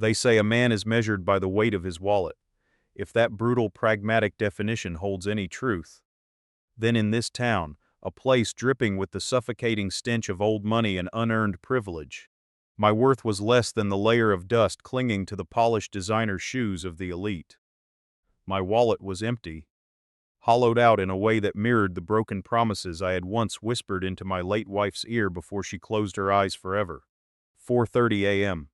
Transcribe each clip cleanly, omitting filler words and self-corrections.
They say a man is measured by the weight of his wallet. If that brutal, pragmatic definition holds any truth, then in this town, a place dripping with the suffocating stench of old money and unearned privilege, my worth was less than the layer of dust clinging to the polished designer shoes of the elite. My wallet was empty, hollowed out in a way that mirrored the broken promises I had once whispered into my late wife's ear before she closed her eyes forever. 4:30 a.m.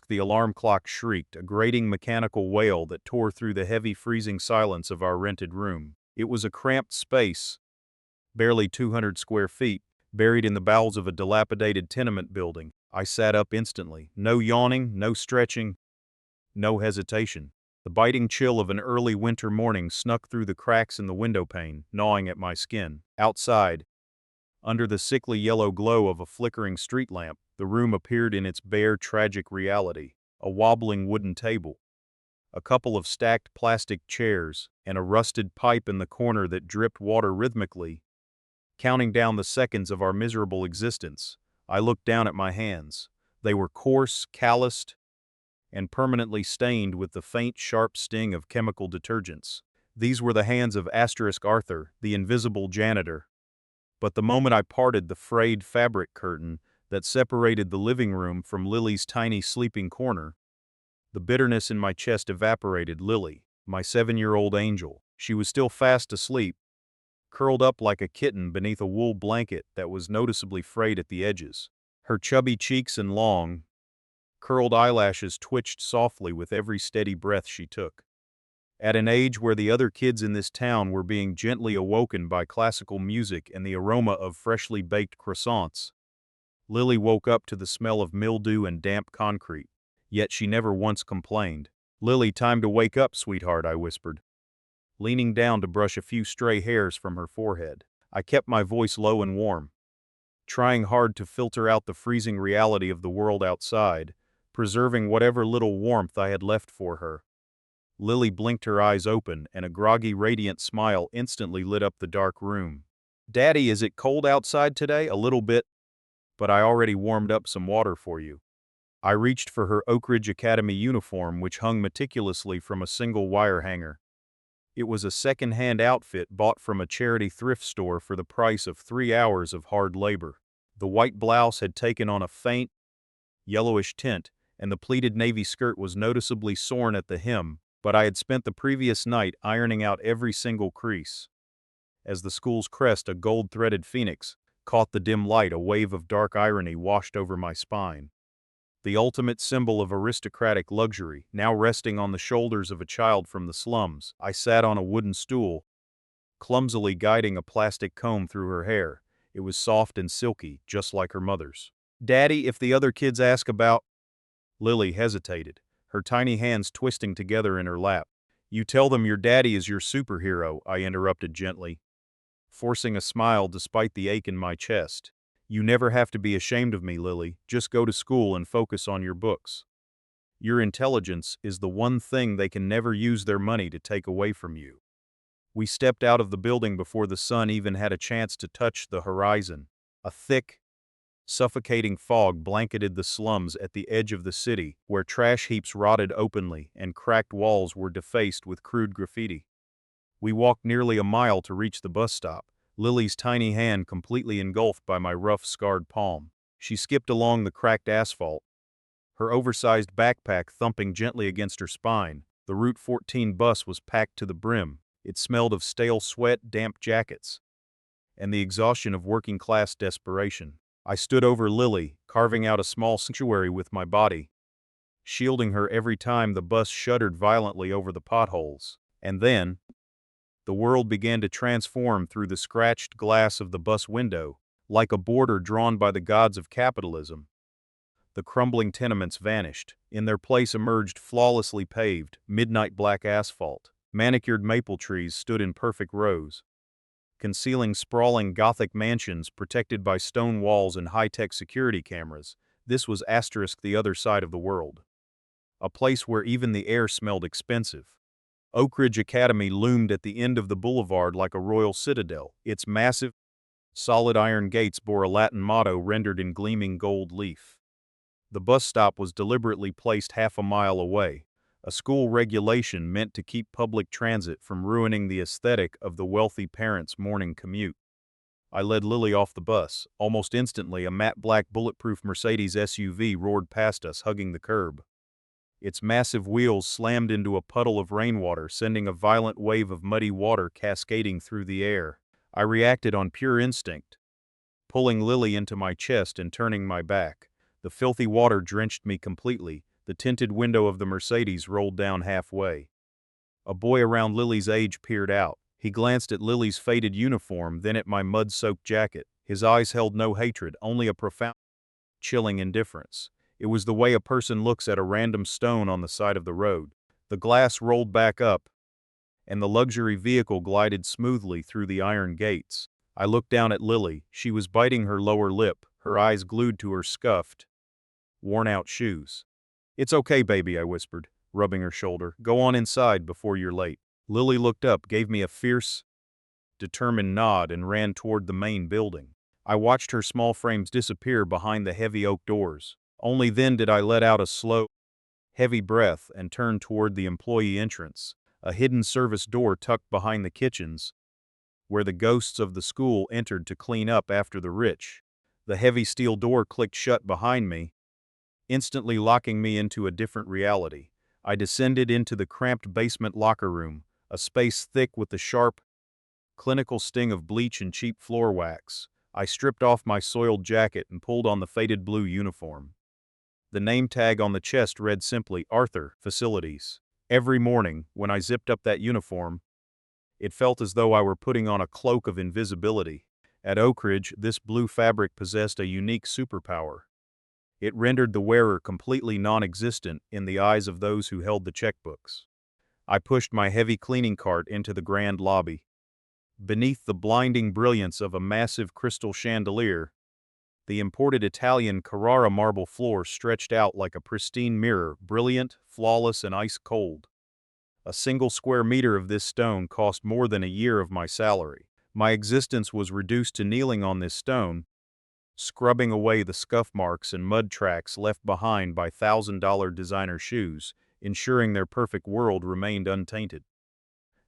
The alarm clock shrieked, a grating mechanical wail that tore through the heavy freezing silence of our rented room. It was a cramped space, barely 200 square feet, buried in the bowels of a dilapidated tenement building. I sat up instantly. No yawning, no stretching, no hesitation. The biting chill of an early winter morning snuck through the cracks in the window pane, gnawing at my skin. Outside, under the sickly yellow glow of a flickering street lamp, the room appeared in its bare, tragic reality. A wobbling wooden table, a couple of stacked plastic chairs, and a rusted pipe in the corner that dripped water rhythmically, counting down the seconds of our miserable existence. I looked down at my hands. They were coarse, calloused, and permanently stained with the faint, sharp sting of chemical detergents. These were the hands of Arthur, the invisible janitor. But the moment I parted the frayed fabric curtain that separated the living room from Lily's tiny sleeping corner, the bitterness in my chest evaporated. Lily, my 7-year-old angel. She was still fast asleep, curled up like a kitten beneath a wool blanket that was noticeably frayed at the edges. Her chubby cheeks and long, curled eyelashes twitched softly with every steady breath she took. At an age where the other kids in this town were being gently awoken by classical music and the aroma of freshly baked croissants, Lily woke up to the smell of mildew and damp concrete. Yet she never once complained. "Lily, time to wake up, sweetheart," I whispered, leaning down to brush a few stray hairs from her forehead. I kept my voice low and warm, trying hard to filter out the freezing reality of the world outside, preserving whatever little warmth I had left for her. Lily blinked her eyes open, and a groggy, radiant smile instantly lit up the dark room. "Daddy, is it cold outside today?" "A little bit, but I already warmed up some water for you." I reached for her Oak Ridge Academy uniform, which hung meticulously from a single wire hanger. It was a second-hand outfit bought from a charity thrift store for the price of 3 hours of hard labor. The white blouse had taken on a faint, yellowish tint, and the pleated navy skirt was noticeably torn at the hem, but I had spent the previous night ironing out every single crease. As the school's crest, a gold-threaded phoenix, caught the dim light, a wave of dark irony washed over my spine. The ultimate symbol of aristocratic luxury, now resting on the shoulders of a child from the slums. I sat on a wooden stool, clumsily guiding a plastic comb through her hair. It was soft and silky, just like her mother's. "Daddy, if the other kids ask about—" Lily hesitated, her tiny hands twisting together in her lap. "You tell them your daddy is your superhero," I interrupted gently, forcing a smile despite the ache in my chest. "You never have to be ashamed of me, Lily. Just go to school and focus on your books. Your intelligence is the one thing they can never use their money to take away from you." We stepped out of the building before the sun even had a chance to touch the horizon. A thick, suffocating fog blanketed the slums at the edge of the city, where trash heaps rotted openly and cracked walls were defaced with crude graffiti. We walked nearly a mile to reach the bus stop, Lily's tiny hand completely engulfed by my rough, scarred palm. She skipped along the cracked asphalt, her oversized backpack thumping gently against her spine. The Route 14 bus was packed to the brim. It smelled of stale sweat, damp jackets, and the exhaustion of working-class desperation. I stood over Lily, carving out a small sanctuary with my body, shielding her every time the bus shuddered violently over the potholes. And then, the world began to transform through the scratched glass of the bus window, like a border drawn by the gods of capitalism. The crumbling tenements vanished. In their place emerged flawlessly paved, midnight black asphalt. Manicured maple trees stood in perfect rows, concealing sprawling Gothic mansions protected by stone walls and high-tech security cameras. This was the other side of the world. A place where even the air smelled expensive. Oak Ridge Academy loomed at the end of the boulevard like a royal citadel. Its massive, solid iron gates bore a Latin motto rendered in gleaming gold leaf: The bus stop was deliberately placed half a mile away, a school regulation meant to keep public transit from ruining the aesthetic of the wealthy parents' morning commute. I led Lily off the bus. Almost instantly, a matte black bulletproof Mercedes SUV roared past us, hugging the curb. Its massive wheels slammed into a puddle of rainwater, sending a violent wave of muddy water cascading through the air. I reacted on pure instinct, pulling Lily into my chest and turning my back. The filthy water drenched me completely. The tinted window of the Mercedes rolled down halfway. A boy around Lily's age peered out. He glanced at Lily's faded uniform, then at my mud-soaked jacket. His eyes held no hatred, only a profound, chilling indifference. It was the way a person looks at a random stone on the side of the road. The glass rolled back up, and the luxury vehicle glided smoothly through the iron gates. I looked down at Lily. She was biting her lower lip, her eyes glued to her scuffed, worn-out shoes. "It's okay, baby," I whispered, rubbing her shoulder. "Go on inside before you're late." Lily looked up, gave me a fierce, determined nod, and ran toward the main building. I watched her small frames disappear behind the heavy oak doors. Only then did I let out a slow, heavy breath and turn toward the employee entrance, a hidden service door tucked behind the kitchens, where the ghosts of the school entered to clean up after the rich. The heavy steel door clicked shut behind me, instantly locking me into a different reality. I descended into the cramped basement locker room, a space thick with the sharp, clinical sting of bleach and cheap floor wax. I stripped off my soiled jacket and pulled on the faded blue uniform. The name tag on the chest read simply, "Arthur, Facilities." Every morning, when I zipped up that uniform, it felt as though I were putting on a cloak of invisibility. At Oak Ridge, this blue fabric possessed a unique superpower. It rendered the wearer completely non-existent in the eyes of those who held the checkbooks. I pushed my heavy cleaning cart into the grand lobby. Beneath the blinding brilliance of a massive crystal chandelier, the imported Italian Carrara marble floor stretched out like a pristine mirror, brilliant, flawless, and ice-cold. A single square meter of this stone cost more than a year of my salary. My existence was reduced to kneeling on this stone, scrubbing away the scuff marks and mud tracks left behind by $1,000 designer shoes, ensuring their perfect world remained untainted.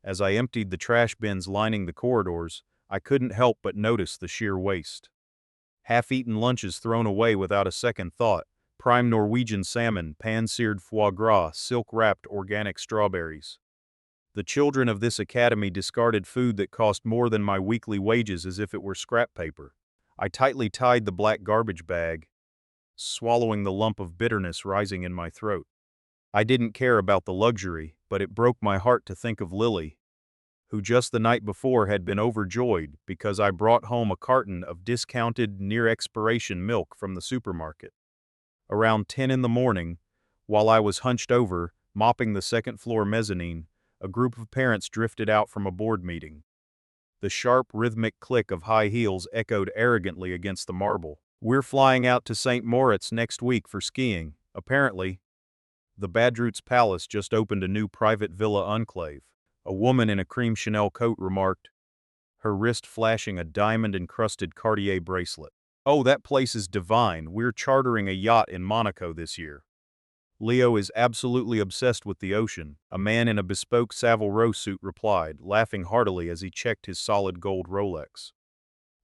As I emptied the trash bins lining the corridors, I couldn't help but notice the sheer waste. Half-eaten lunches thrown away without a second thought, prime Norwegian salmon, pan-seared foie gras, silk-wrapped organic strawberries. The children of this academy discarded food that cost more than my weekly wages as if it were scrap paper. I tightly tied the black garbage bag, swallowing the lump of bitterness rising in my throat. I didn't care about the luxury, but it broke my heart to think of Lily, who just the night before had been overjoyed because I brought home a carton of discounted, near-expiration milk from the supermarket. Around 10 in the morning, while I was hunched over, mopping the second-floor mezzanine, a group of parents drifted out from a board meeting. The sharp, rhythmic click of high heels echoed arrogantly against the marble. "We're flying out to St. Moritz next week for skiing, apparently. The Badrut's Palace just opened a new private villa enclave," a woman in a cream Chanel coat remarked, her wrist flashing a diamond-encrusted Cartier bracelet. "Oh, that place is divine. We're chartering a yacht in Monaco this year." "Leo is absolutely obsessed with the ocean," a man in a bespoke Savile Row suit replied, laughing heartily as he checked his solid gold Rolex.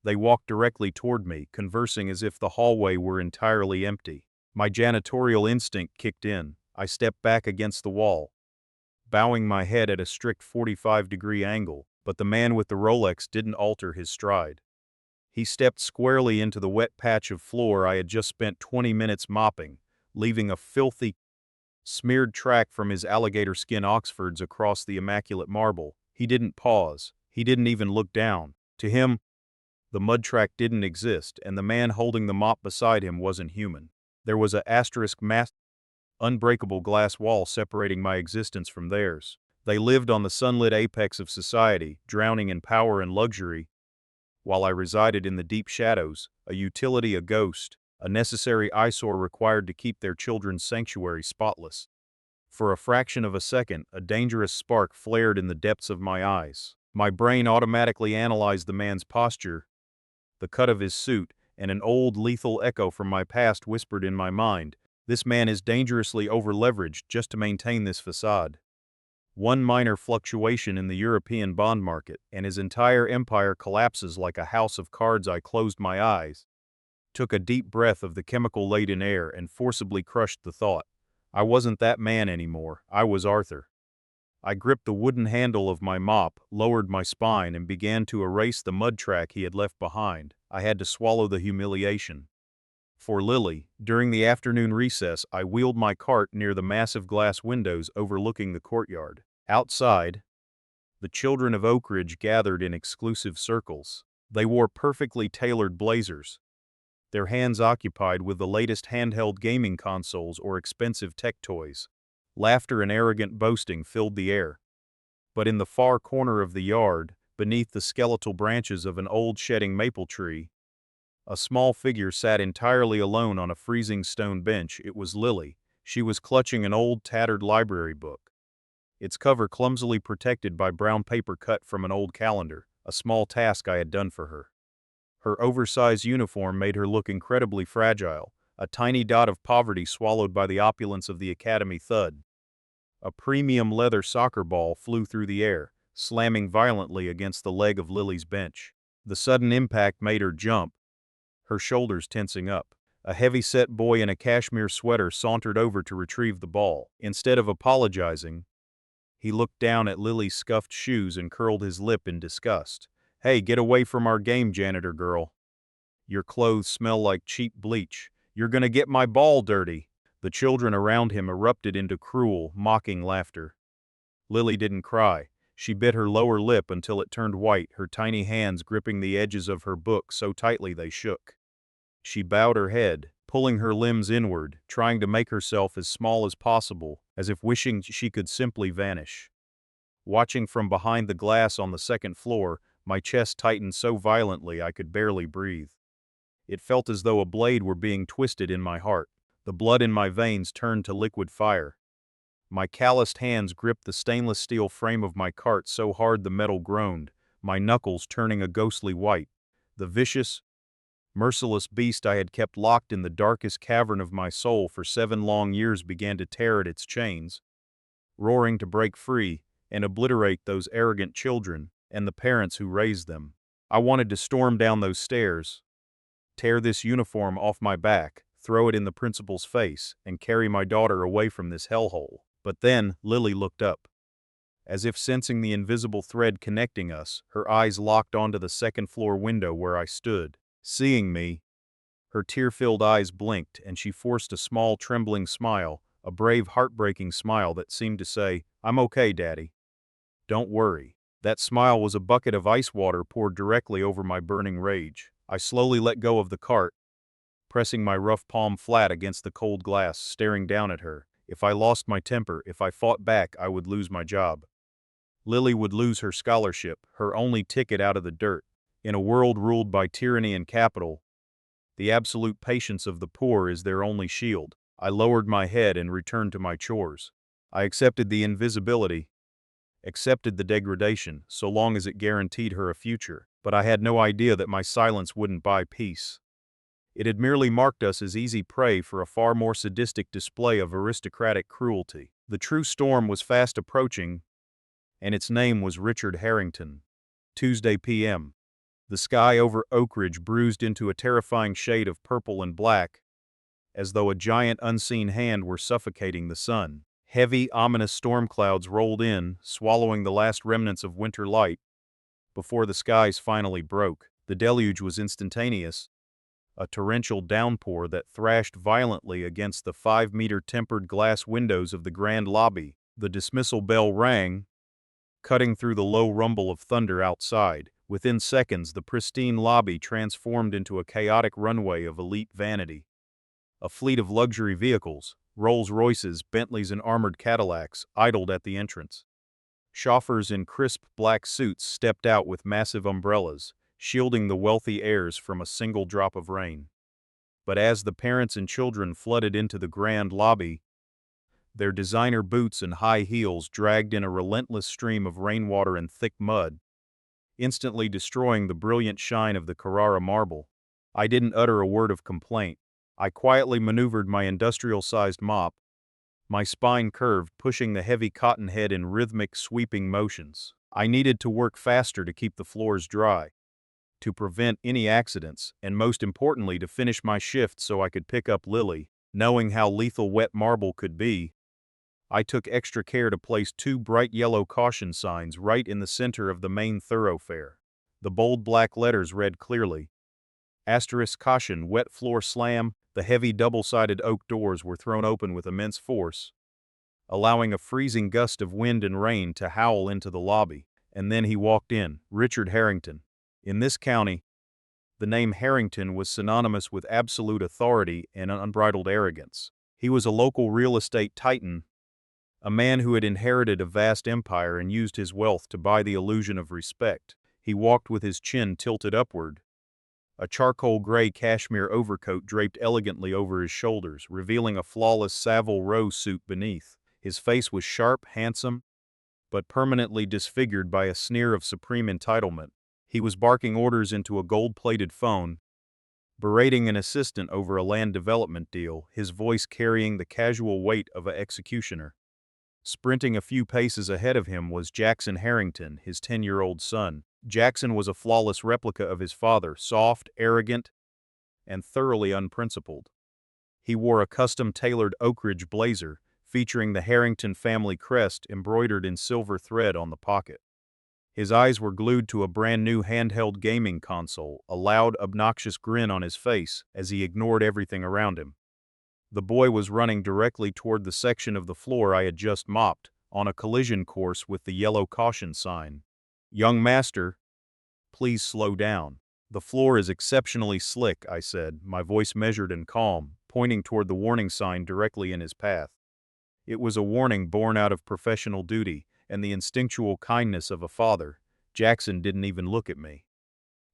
They walked directly toward me, conversing as if the hallway were entirely empty. My janitorial instinct kicked in. I stepped back against the wall, bowing my head at a strict 45-degree angle, but the man with the Rolex didn't alter his stride. He stepped squarely into the wet patch of floor I had just spent 20 minutes mopping, leaving a filthy, smeared track from his alligator skin Oxfords across the immaculate marble. He didn't pause. He didn't even look down. To him, the mud track didn't exist, and the man holding the mop beside him wasn't human. There was a *mass unbreakable glass wall separating my existence from theirs. They lived on the sunlit apex of society, drowning in power and luxury, while I resided in the deep shadows, a utility, a ghost, a necessary eyesore required to keep their children's sanctuary spotless. For a fraction of a second, a dangerous spark flared in the depths of my eyes. My brain automatically analyzed the man's posture, the cut of his suit, and an old lethal echo from my past whispered in my mind, This man is dangerously over-leveraged just to maintain this facade. One minor fluctuation in the European bond market, and his entire empire collapses like a house of cards. I closed my eyes, took a deep breath of the chemical-laden air, and forcibly crushed the thought. I wasn't that man anymore. I was Arthur. I gripped the wooden handle of my mop, lowered my spine, and began to erase the mud track he had left behind. I had to swallow the humiliation. For Lily, during the afternoon recess, I wheeled my cart near the massive glass windows overlooking the courtyard. Outside, the children of Oak Ridge gathered in exclusive circles. They wore perfectly tailored blazers, their hands occupied with the latest handheld gaming consoles or expensive tech toys. Laughter and arrogant boasting filled the air. But in the far corner of the yard, beneath the skeletal branches of an old shedding maple tree, a small figure sat entirely alone on a freezing stone bench. It was Lily. She was clutching an old, tattered library book, its cover clumsily protected by brown paper cut from an old calendar, a small task I had done for her. Her oversized uniform made her look incredibly fragile, a tiny dot of poverty swallowed by the opulence of the academy. Thud. A premium leather soccer ball flew through the air, slamming violently against the leg of Lily's bench. The sudden impact made her jump, her shoulders tensing up. A heavy-set boy in a cashmere sweater sauntered over to retrieve the ball. Instead of apologizing, he looked down at Lily's scuffed shoes and curled his lip in disgust. "Hey, get away from our game, janitor girl. Your clothes smell like cheap bleach. You're gonna get my ball dirty." The children around him erupted into cruel, mocking laughter. Lily didn't cry. She bit her lower lip until it turned white, her tiny hands gripping the edges of her book so tightly they shook. She bowed her head, pulling her limbs inward, trying to make herself as small as possible, as if wishing she could simply vanish. Watching from behind the glass on the second floor, my chest tightened so violently I could barely breathe. It felt as though a blade were being twisted in my heart. The blood in my veins turned to liquid fire. My calloused hands gripped the stainless steel frame of my cart so hard the metal groaned, my knuckles turning a ghostly white. The vicious, merciless beast I had kept locked in the darkest cavern of my soul for 7 long years began to tear at its chains, roaring to break free and obliterate those arrogant children and the parents who raised them. I wanted to storm down those stairs, tear this uniform off my back, throw it in the principal's face, and carry my daughter away from this hellhole. But then Lily looked up. As if sensing the invisible thread connecting us, her eyes locked onto the second-floor window where I stood. Seeing me, her tear-filled eyes blinked, and she forced a small, trembling smile, a brave, heartbreaking smile that seemed to say, "I'm okay, Daddy. Don't worry." That smile was a bucket of ice water poured directly over my burning rage. I slowly let go of the cart, pressing my rough palm flat against the cold glass, staring down at her. If I lost my temper, if I fought back, I would lose my job. Lily would lose her scholarship, her only ticket out of the dirt. In a world ruled by tyranny and capital, the absolute patience of the poor is their only shield. I lowered my head and returned to my chores. I accepted the invisibility, accepted the degradation, so long as it guaranteed her a future. But I had no idea that my silence wouldn't buy peace. It had merely marked us as easy prey for a far more sadistic display of aristocratic cruelty. The true storm was fast approaching, and its name was Richard Harrington. Tuesday p.m. The sky over Oak Ridge bruised into a terrifying shade of purple and black, as though a giant unseen hand were suffocating the sun. Heavy, ominous storm clouds rolled in, swallowing the last remnants of winter light before the skies finally broke. The deluge was instantaneous, a torrential downpour that thrashed violently against the 5-meter tempered glass windows of the grand lobby. The dismissal bell rang, cutting through the low rumble of thunder outside. Within seconds, the pristine lobby transformed into a chaotic runway of elite vanity. A fleet of luxury vehicles, Rolls-Royces, Bentleys, and armored Cadillacs, idled at the entrance. Chauffeurs in crisp black suits stepped out with massive umbrellas, shielding the wealthy heirs from a single drop of rain. But as the parents and children flooded into the grand lobby, their designer boots and high heels dragged in a relentless stream of rainwater and thick mud, instantly destroying the brilliant shine of the Carrara marble. I didn't utter a word of complaint. I quietly maneuvered my industrial-sized mop, my spine curved, pushing the heavy cotton head in rhythmic, sweeping motions. I needed to work faster to keep the floors dry, to prevent any accidents, and most importantly to finish my shift so I could pick up Lily. Knowing how lethal wet marble could be, I took extra care to place 2 bright yellow caution signs right in the center of the main thoroughfare. The bold black letters read clearly, Asterisk caution, wet floor slam. The heavy double-sided oak doors were thrown open with immense force, allowing a freezing gust of wind and rain to howl into the lobby. And then he walked in, Richard Harrington. In this county, the name Harrington was synonymous with absolute authority and unbridled arrogance. He was a local real estate titan, a man who had inherited a vast empire and used his wealth to buy the illusion of respect. He walked with his chin tilted upward, a charcoal gray cashmere overcoat draped elegantly over his shoulders, revealing a flawless Savile Row suit beneath. His face was sharp, handsome, but permanently disfigured by a sneer of supreme entitlement. He was barking orders into a gold-plated phone, berating an assistant over a land development deal, his voice carrying the casual weight of an executioner. Sprinting a few paces ahead of him was Jackson Harrington, his 10-year-old son. Jackson was a flawless replica of his father, soft, arrogant, and thoroughly unprincipled. He wore a custom-tailored Oak Ridge blazer, featuring the Harrington family crest embroidered in silver thread on the pocket. His eyes were glued to a brand-new handheld gaming console, a loud, obnoxious grin on his face as he ignored everything around him. The boy was running directly toward the section of the floor I had just mopped, on a collision course with the yellow caution sign. "Young master, please slow down. The floor is exceptionally slick," I said, my voice measured and calm, pointing toward the warning sign directly in his path. It was a warning born out of professional duty and the instinctual kindness of a father. Jackson didn't even look at me.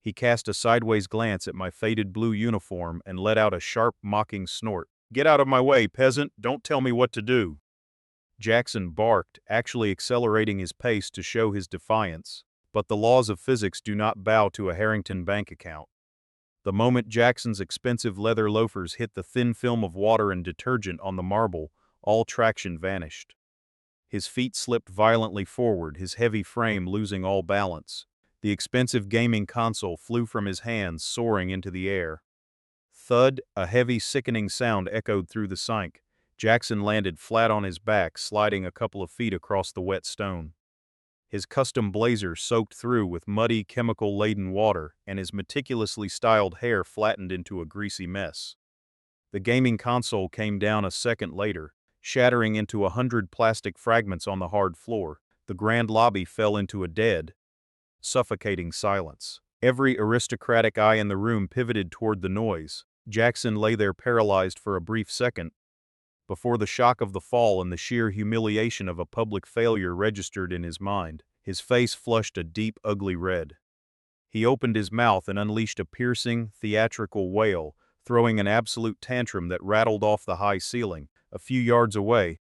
He cast a sideways glance at my faded blue uniform and let out a sharp, mocking snort. "Get out of my way, peasant! Don't tell me what to do!" Jackson barked, actually accelerating his pace to show his defiance. But the laws of physics do not bow to a Harrington bank account. The moment Jackson's expensive leather loafers hit the thin film of water and detergent on the marble, all traction vanished. His feet slipped violently forward, his heavy frame losing all balance. The expensive gaming console flew from his hands, soaring into the air. Thud, a heavy, sickening sound echoed through the sink. Jackson landed flat on his back, sliding a couple of feet across the wet stone. His custom blazer soaked through with muddy, chemical-laden water, and his meticulously styled hair flattened into a greasy mess. The gaming console came down a second later, shattering into 100 plastic fragments on the hard floor. The grand lobby fell into a dead, suffocating silence. Every aristocratic eye in the room pivoted toward the noise. Jackson lay there paralyzed for a brief second, before the shock of the fall and the sheer humiliation of a public failure registered in his mind. His face flushed a deep, ugly red. He opened his mouth and unleashed a piercing, theatrical wail, throwing an absolute tantrum that rattled off the high ceiling. A few yards away,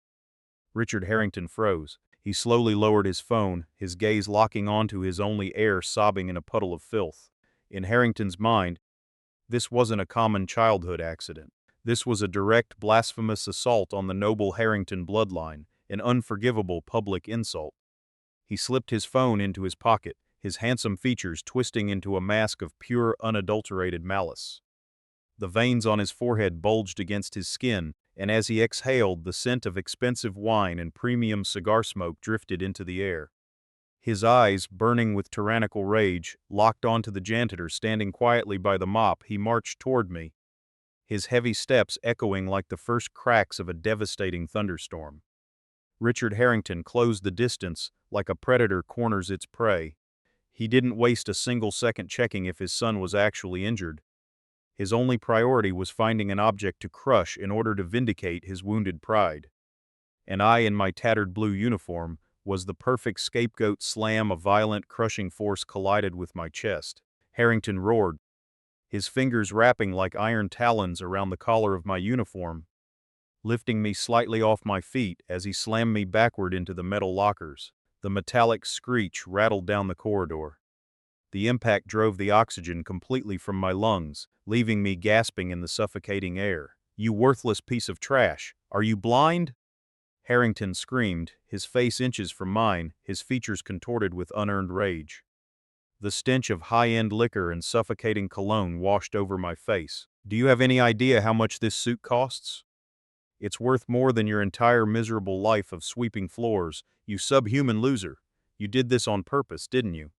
Richard Harrington froze. He slowly lowered his phone, his gaze locking onto his only heir sobbing in a puddle of filth. In Harrington's mind, this wasn't a common childhood accident. This was a direct, blasphemous assault on the noble Harrington bloodline, an unforgivable public insult. He slipped his phone into his pocket, his handsome features twisting into a mask of pure, unadulterated malice. The veins on his forehead bulged against his skin, and as he exhaled, the scent of expensive wine and premium cigar smoke drifted into the air. His eyes, burning with tyrannical rage, locked onto the janitor standing quietly by the mop. He marched toward me, his heavy steps echoing like the first cracks of a devastating thunderstorm. Richard Harrington closed the distance like a predator corners its prey. He didn't waste a single second checking if his son was actually injured. His only priority was finding an object to crush in order to vindicate his wounded pride. And I, in my tattered blue uniform, was the perfect scapegoat. Slam, a violent, crushing force collided with my chest. Harrington roared, his fingers wrapping like iron talons around the collar of my uniform, lifting me slightly off my feet as he slammed me backward into the metal lockers. The metallic screech rattled down the corridor. The impact drove the oxygen completely from my lungs, leaving me gasping in the suffocating air. "You worthless piece of trash! Are you blind?" Harrington screamed, his face inches from mine, his features contorted with unearned rage. The stench of high-end liquor and suffocating cologne washed over my face. "Do you have any idea how much this suit costs? It's worth more than your entire miserable life of sweeping floors, you subhuman loser. You did this on purpose, didn't you?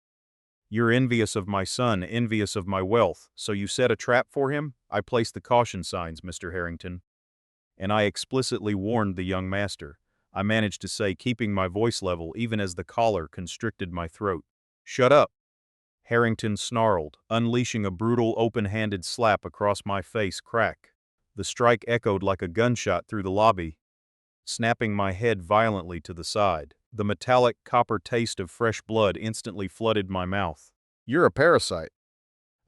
You're envious of my son, envious of my wealth, so you set a trap for him? I placed the caution signs, Mr. Harrington. And I explicitly warned the young master," I managed to say, keeping my voice level even as the collar constricted my throat. "Shut up!" Harrington snarled, unleashing a brutal open-handed slap across my face. Crack. The strike echoed like a gunshot through the lobby, snapping my head violently to the side. The metallic copper taste of fresh blood instantly flooded my mouth. "You're a parasite.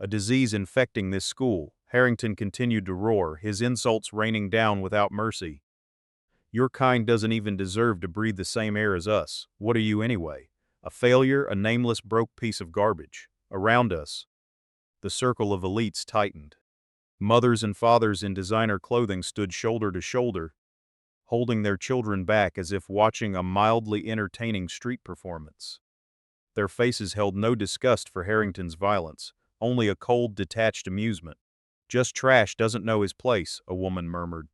A disease infecting this school," Harrington continued to roar, his insults raining down without mercy. "Your kind doesn't even deserve to breathe the same air as us. What are you anyway? A failure, a nameless broke piece of garbage. Around us." The circle of elites tightened. Mothers and fathers in designer clothing stood shoulder to shoulder, holding their children back as if watching a mildly entertaining street performance. Their faces held no disgust for Harrington's violence, only a cold, detached amusement. "Just trash doesn't know his place," a woman murmured.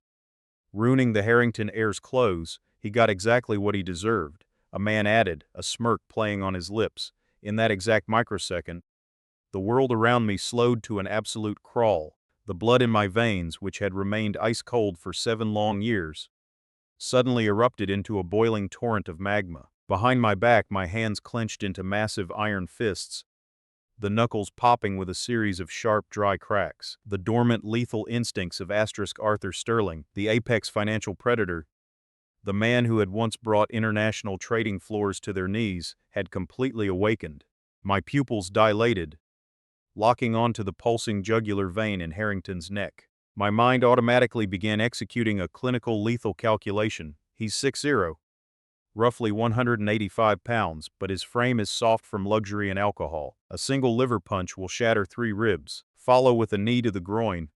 "Ruining the Harrington heir's clothes, he got exactly what he deserved," a man added, a smirk playing on his lips. In that exact microsecond, the world around me slowed to an absolute crawl. The blood in my veins, which had remained ice-cold for 7 long years, suddenly erupted into a boiling torrent of magma. Behind my back, my hands clenched into massive iron fists, the knuckles popping with a series of sharp, dry cracks. The dormant, lethal instincts of Arthur Sterling, the apex financial predator, the man who had once brought international trading floors to their knees, had completely awakened. My pupils dilated, locking onto the pulsing jugular vein in Harrington's neck. My mind automatically began executing a clinical lethal calculation. He's 6'0", roughly 185 pounds, but his frame is soft from luxury and alcohol. A single liver punch will shatter 3 ribs, follow with a knee to the groin,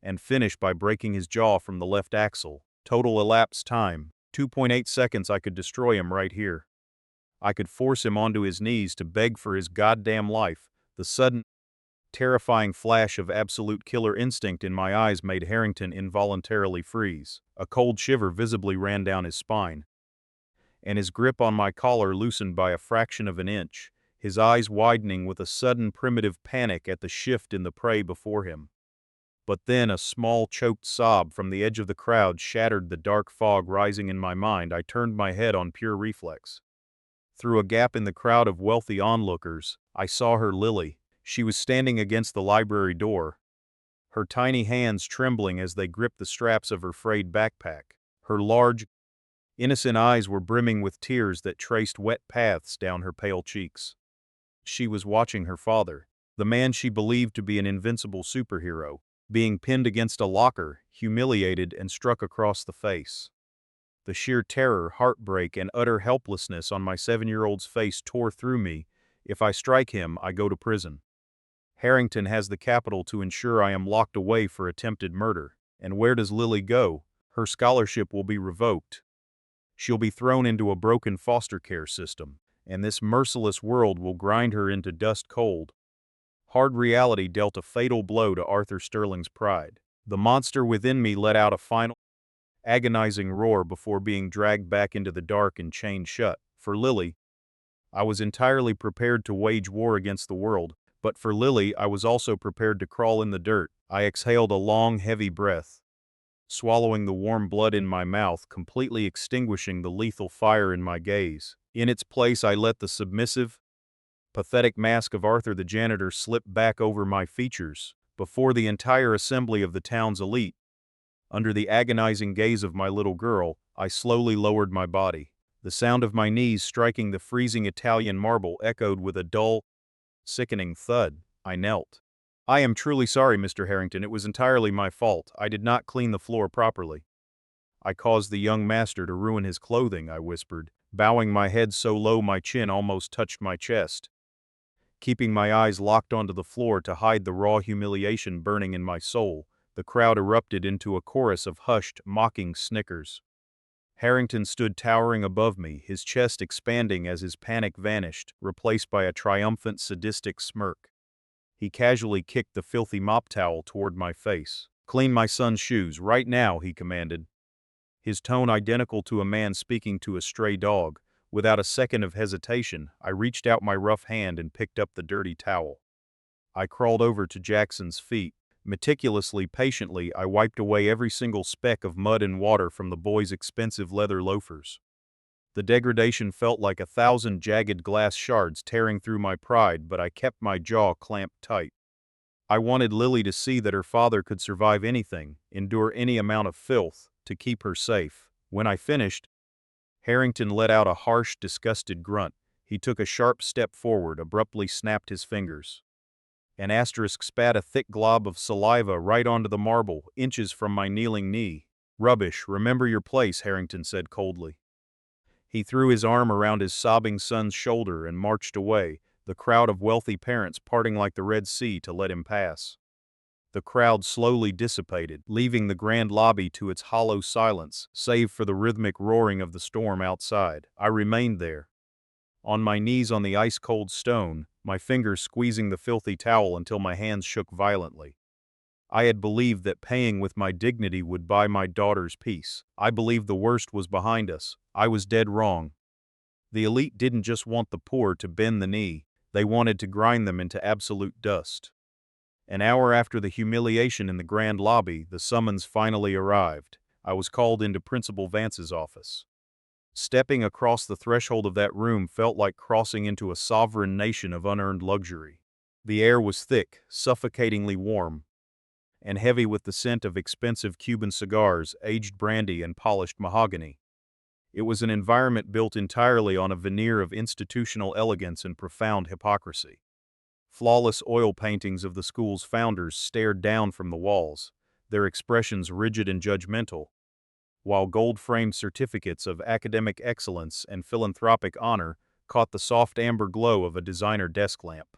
and finish by breaking his jaw from the left axle. Total elapsed time, 2.8 seconds. I could destroy him right here. I could force him onto his knees to beg for his goddamn life. The sudden, terrifying flash of absolute killer instinct in my eyes made Harrington involuntarily freeze. A cold shiver visibly ran down his spine, and his grip on my collar loosened by a fraction of an inch, his eyes widening with a sudden primitive panic at the shift in the prey before him. But then a small choked sob from the edge of the crowd shattered the dark fog rising in my mind. I turned my head on pure reflex. Through a gap in the crowd of wealthy onlookers, I saw her, Lily. She was standing against the library door, her tiny hands trembling as they gripped the straps of her frayed backpack. Her large, innocent eyes were brimming with tears that traced wet paths down her pale cheeks. She was watching her father, the man she believed to be an invincible superhero, being pinned against a locker, humiliated and struck across the face. The sheer terror, heartbreak, and utter helplessness on my 7-year-old's face tore through me. If I strike him, I go to prison. Harrington has the capital to ensure I am locked away for attempted murder. And where does Lily go? Her scholarship will be revoked. She'll be thrown into a broken foster care system, and this merciless world will grind her into dust cold. Hard reality dealt a fatal blow to Arthur Sterling's pride. The monster within me let out a final, agonizing roar before being dragged back into the dark and chained shut. For Lily, I was entirely prepared to wage war against the world, but for Lily, I was also prepared to crawl in the dirt. I exhaled a long, heavy breath, swallowing the warm blood in my mouth, completely extinguishing the lethal fire in my gaze. In its place, I let the submissive, pathetic mask of Arthur the janitor slip back over my features. Before the entire assembly of the town's elite, under the agonizing gaze of my little girl, I slowly lowered my body. The sound of my knees striking the freezing Italian marble echoed with a dull, sickening thud. I knelt. "I am truly sorry, Mr. Harrington. It was entirely my fault. I did not clean the floor properly. I caused the young master to ruin his clothing," I whispered, bowing my head so low my chin almost touched my chest. Keeping my eyes locked onto the floor to hide the raw humiliation burning in my soul, the crowd erupted into a chorus of hushed, mocking snickers. Harrington stood towering above me, his chest expanding as his panic vanished, replaced by a triumphant, sadistic smirk. He casually kicked the filthy mop towel toward my face. "Clean my son's shoes, right now," he commanded. His tone identical to a man speaking to a stray dog. Without a second of hesitation, I reached out my rough hand and picked up the dirty towel. I crawled over to Jackson's feet. Meticulously, patiently, I wiped away every single speck of mud and water from the boy's expensive leather loafers. The degradation felt like 1,000 jagged glass shards tearing through my pride, but I kept my jaw clamped tight. I wanted Lily to see that her father could survive anything, endure any amount of filth, to keep her safe. When I finished, Harrington let out a harsh, disgusted grunt. He took a sharp step forward, abruptly snapped his fingers. An asterisk spat a thick glob of saliva right onto the marble, inches from my kneeling knee. "Rubbish, remember your place," Harrington said coldly. He threw his arm around his sobbing son's shoulder and marched away, the crowd of wealthy parents parting like the Red Sea to let him pass. The crowd slowly dissipated, leaving the grand lobby to its hollow silence, save for the rhythmic roaring of the storm outside. I remained there, on my knees on the ice-cold stone, my fingers squeezing the filthy towel until my hands shook violently. I had believed that paying with my dignity would buy my daughter's peace. I believed the worst was behind us. I was dead wrong. The elite didn't just want the poor to bend the knee, they wanted to grind them into absolute dust. An hour after the humiliation in the grand lobby, the summons finally arrived. I was called into Principal Vance's office. Stepping across the threshold of that room felt like crossing into a sovereign nation of unearned luxury. The air was thick, suffocatingly warm, and heavy with the scent of expensive Cuban cigars, aged brandy, and polished mahogany. It was an environment built entirely on a veneer of institutional elegance and profound hypocrisy. Flawless oil paintings of the school's founders stared down from the walls, their expressions rigid and judgmental, while gold-framed certificates of academic excellence and philanthropic honor caught the soft amber glow of a designer desk lamp.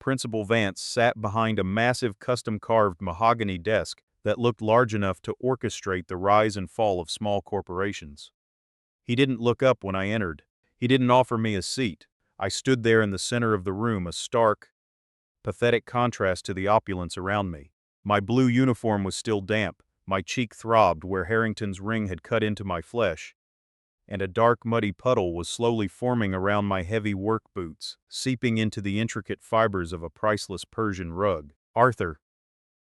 Principal Vance sat behind a massive custom-carved mahogany desk that looked large enough to orchestrate the rise and fall of small corporations. He didn't look up when I entered. He didn't offer me a seat. I stood there in the center of the room, a stark, pathetic contrast to the opulence around me. My blue uniform was still damp, my cheek throbbed where Harrington's ring had cut into my flesh, and a dark, muddy puddle was slowly forming around my heavy work boots, seeping into the intricate fibers of a priceless Persian rug. "Arthur,"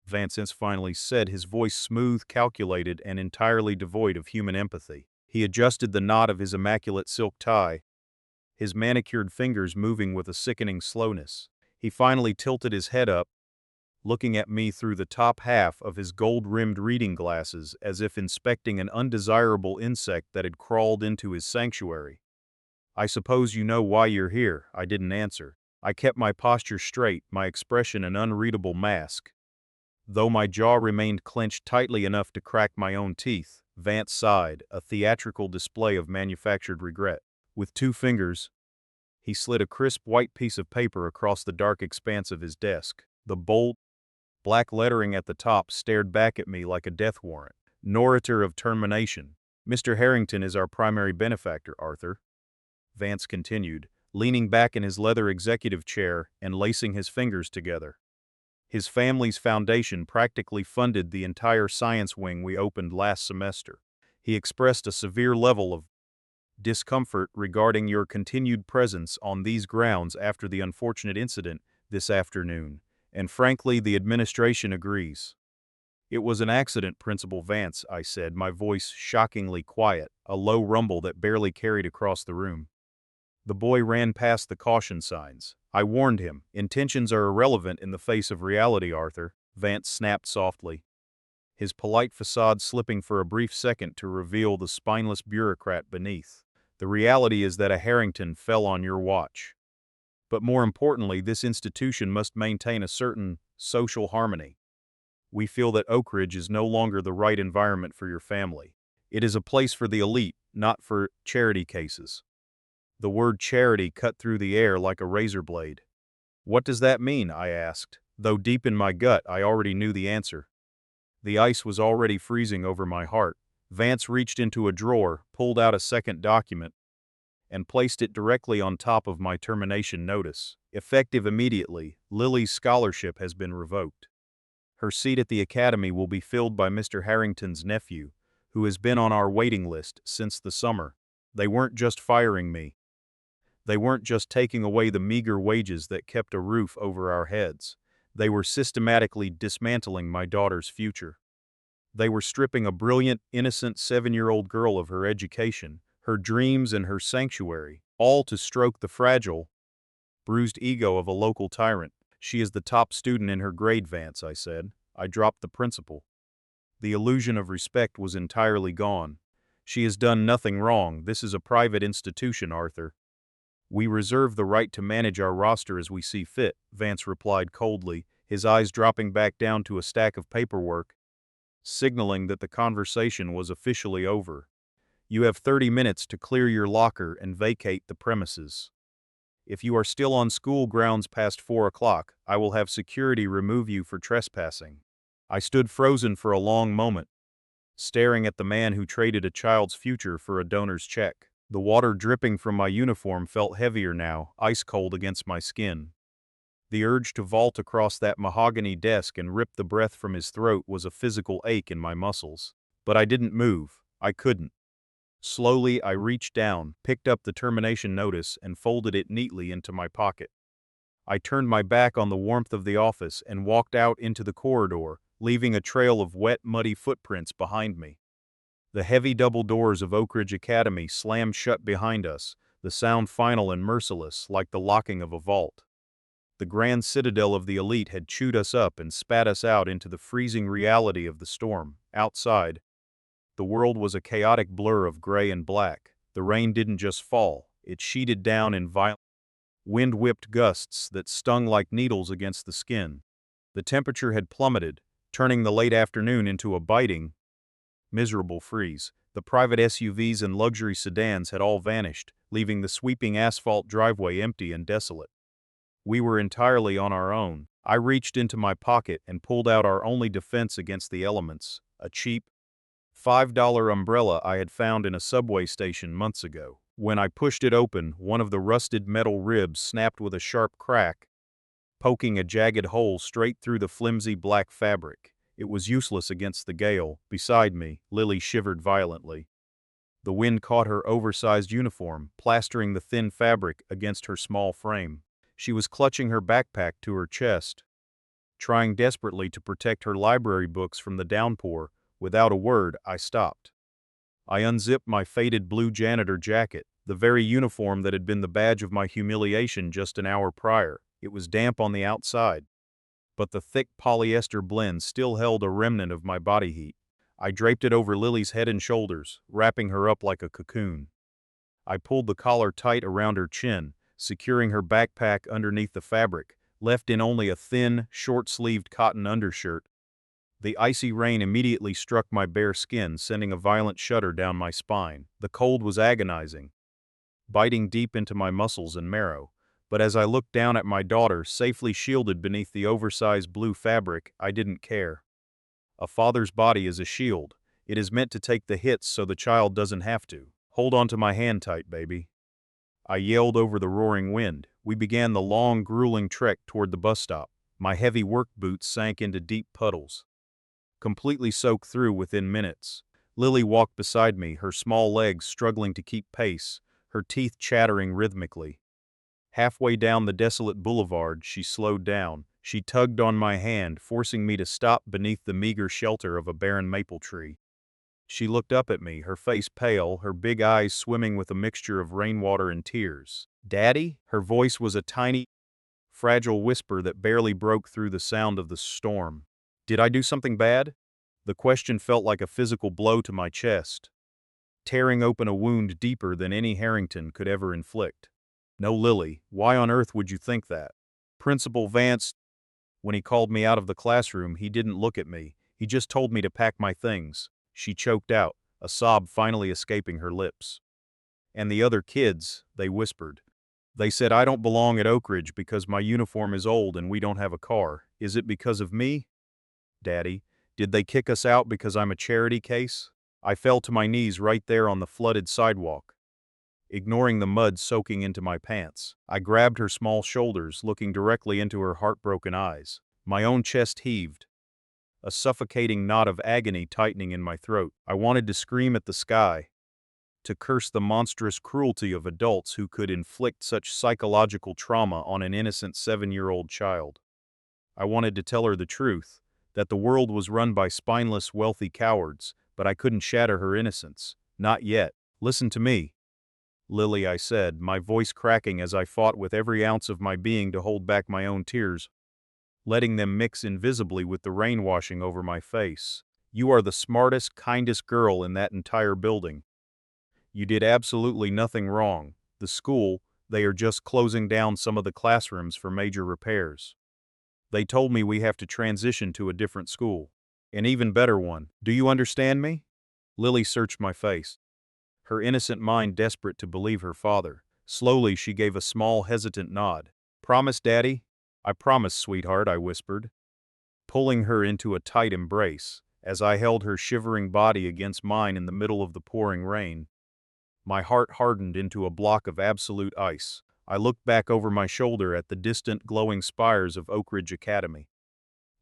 Vance finally said, his voice smooth, calculated, and entirely devoid of human empathy. He adjusted the knot of his immaculate silk tie, his manicured fingers moving with a sickening slowness. He finally tilted his head up, looking at me through the top half of his gold-rimmed reading glasses as if inspecting an undesirable insect that had crawled into his sanctuary. "I suppose you know why you're here." I didn't answer. I kept my posture straight, my expression an unreadable mask. Though my jaw remained clenched tightly enough to crack my own teeth, Vance sighed, a theatrical display of manufactured regret. With 2 fingers, he slid a crisp white piece of paper across the dark expanse of his desk. The bold, black lettering at the top stared back at me like a death warrant. "Norator of termination. Mr. Harrington is our primary benefactor, Arthur," Vance continued, leaning back in his leather executive chair and lacing his fingers together. "His family's foundation practically funded the entire science wing we opened last semester. He expressed a severe level of discomfort regarding your continued presence on these grounds after the unfortunate incident this afternoon, and frankly, the administration agrees." "It was an accident, Principal Vance," I said, my voice shockingly quiet, a low rumble that barely carried across the room. The boy ran past the caution signs. "I warned him. Intentions are irrelevant in the face of reality, Arthur," Vance snapped softly, his polite facade slipping for a brief second to reveal the spineless bureaucrat beneath. "The reality is that a Harrington fell on your watch. But more importantly, this institution must maintain a certain social harmony. We feel that Oak Ridge is no longer the right environment for your family. It is a place for the elite, not for charity cases." The word charity cut through the air like a razor blade. What does that mean? I asked, though deep in my gut I already knew the answer. The ice was already freezing over my heart. Vance reached into a drawer, pulled out a second document, and placed it directly on top of my termination notice. Effective immediately, Lily's scholarship has been revoked. Her seat at the academy will be filled by Mr. Harrington's nephew, who has been on our waiting list since the summer. They weren't just firing me. They weren't just taking away the meager wages that kept a roof over our heads. They were systematically dismantling my daughter's future. They were stripping a brilliant, innocent 7-year-old girl of her education, her dreams and her sanctuary, all to stroke the fragile, bruised ego of a local tyrant. She is the top student in her grade, Vance, I said. I dropped the principal. The illusion of respect was entirely gone. She has done nothing wrong. This is a private institution, Arthur. We reserve the right to manage our roster as we see fit, Vance replied coldly, his eyes dropping back down to a stack of paperwork, signaling that the conversation was officially over. You have 30 minutes to clear your locker and vacate the premises. If you are still on school grounds past 4 o'clock, I will have security remove you for trespassing. I stood frozen for a long moment, staring at the man who traded a child's future for a donor's check. The water dripping from my uniform felt heavier now, ice cold against my skin. The urge to vault across that mahogany desk and rip the breath from his throat was a physical ache in my muscles. But I didn't move. I couldn't. Slowly, I reached down, picked up the termination notice, and folded it neatly into my pocket. I turned my back on the warmth of the office and walked out into the corridor, leaving a trail of wet, muddy footprints behind me. The heavy double doors of Oak Ridge Academy slammed shut behind us, the sound final and merciless, like the locking of a vault. The grand citadel of the elite had chewed us up and spat us out into the freezing reality of the storm. Outside, the world was a chaotic blur of gray and black. The rain didn't just fall, it sheeted down in violent, wind-whipped gusts that stung like needles against the skin. The temperature had plummeted, turning the late afternoon into a biting, miserable freeze. The private SUVs and luxury sedans had all vanished, leaving the sweeping asphalt driveway empty and desolate. We were entirely on our own. I reached into my pocket and pulled out our only defense against the elements, a cheap, $5 umbrella I had found in a subway station months ago. When I pushed it open, one of the rusted metal ribs snapped with a sharp crack, poking a jagged hole straight through the flimsy black fabric. It was useless against the gale. Beside me, Lily shivered violently. The wind caught her oversized uniform, plastering the thin fabric against her small frame. She was clutching her backpack to her chest, trying desperately to protect her library books from the downpour. Without a word, I stopped. I unzipped my faded blue janitor jacket, the very uniform that had been the badge of my humiliation just an hour prior. It was damp on the outside, but the thick polyester blend still held a remnant of my body heat. I draped it over Lily's head and shoulders, wrapping her up like a cocoon. I pulled the collar tight around her chin, securing her backpack underneath the fabric, left in only a thin, short-sleeved cotton undershirt. The icy rain immediately struck my bare skin, sending a violent shudder down my spine. The cold was agonizing, biting deep into my muscles and marrow. But as I looked down at my daughter, safely shielded beneath the oversized blue fabric, I didn't care. A father's body is a shield. It is meant to take the hits so the child doesn't have to. Hold on to my hand tight, baby. I yelled over the roaring wind. We began the long, grueling trek toward the bus stop. My heavy work boots sank into deep puddles, completely soaked through within minutes. Lily walked beside me, her small legs struggling to keep pace, her teeth chattering rhythmically. Halfway down the desolate boulevard, she slowed down. She tugged on my hand, forcing me to stop beneath the meager shelter of a barren maple tree. She looked up at me, her face pale, her big eyes swimming with a mixture of rainwater and tears. "Daddy?" Her voice was a tiny, fragile whisper that barely broke through the sound of the storm. Did I do something bad? The question felt like a physical blow to my chest, tearing open a wound deeper than any Harrington could ever inflict. No, Lily, why on earth would you think that? Principal Vance, when he called me out of the classroom, he didn't look at me. He just told me to pack my things. She choked out, a sob finally escaping her lips. And the other kids, they whispered. They said I don't belong at Oak Ridge because my uniform is old and we don't have a car. Is it because of me? Daddy, did they kick us out because I'm a charity case? I fell to my knees right there on the flooded sidewalk, ignoring the mud soaking into my pants. I grabbed her small shoulders, looking directly into her heartbroken eyes. My own chest heaved, a suffocating knot of agony tightening in my throat. I wanted to scream at the sky, to curse the monstrous cruelty of adults who could inflict such psychological trauma on an innocent 7-year-old child. I wanted to tell her the truth, that the world was run by spineless, wealthy cowards, but I couldn't shatter her innocence. Not yet. Listen to me, Lily, I said, my voice cracking as I fought with every ounce of my being to hold back my own tears, letting them mix invisibly with the rain washing over my face. You are the smartest, kindest girl in that entire building. You did absolutely nothing wrong. The school, they are just closing down some of the classrooms for major repairs. They told me we have to transition to a different school. An even better one. Do you understand me? Lily searched my face, her innocent mind desperate to believe her father. Slowly she gave a small, hesitant nod. Promise, Daddy? I promise, sweetheart, I whispered, pulling her into a tight embrace, as I held her shivering body against mine in the middle of the pouring rain. My heart hardened into a block of absolute ice. I looked back over my shoulder at the distant glowing spires of Oak Ridge Academy.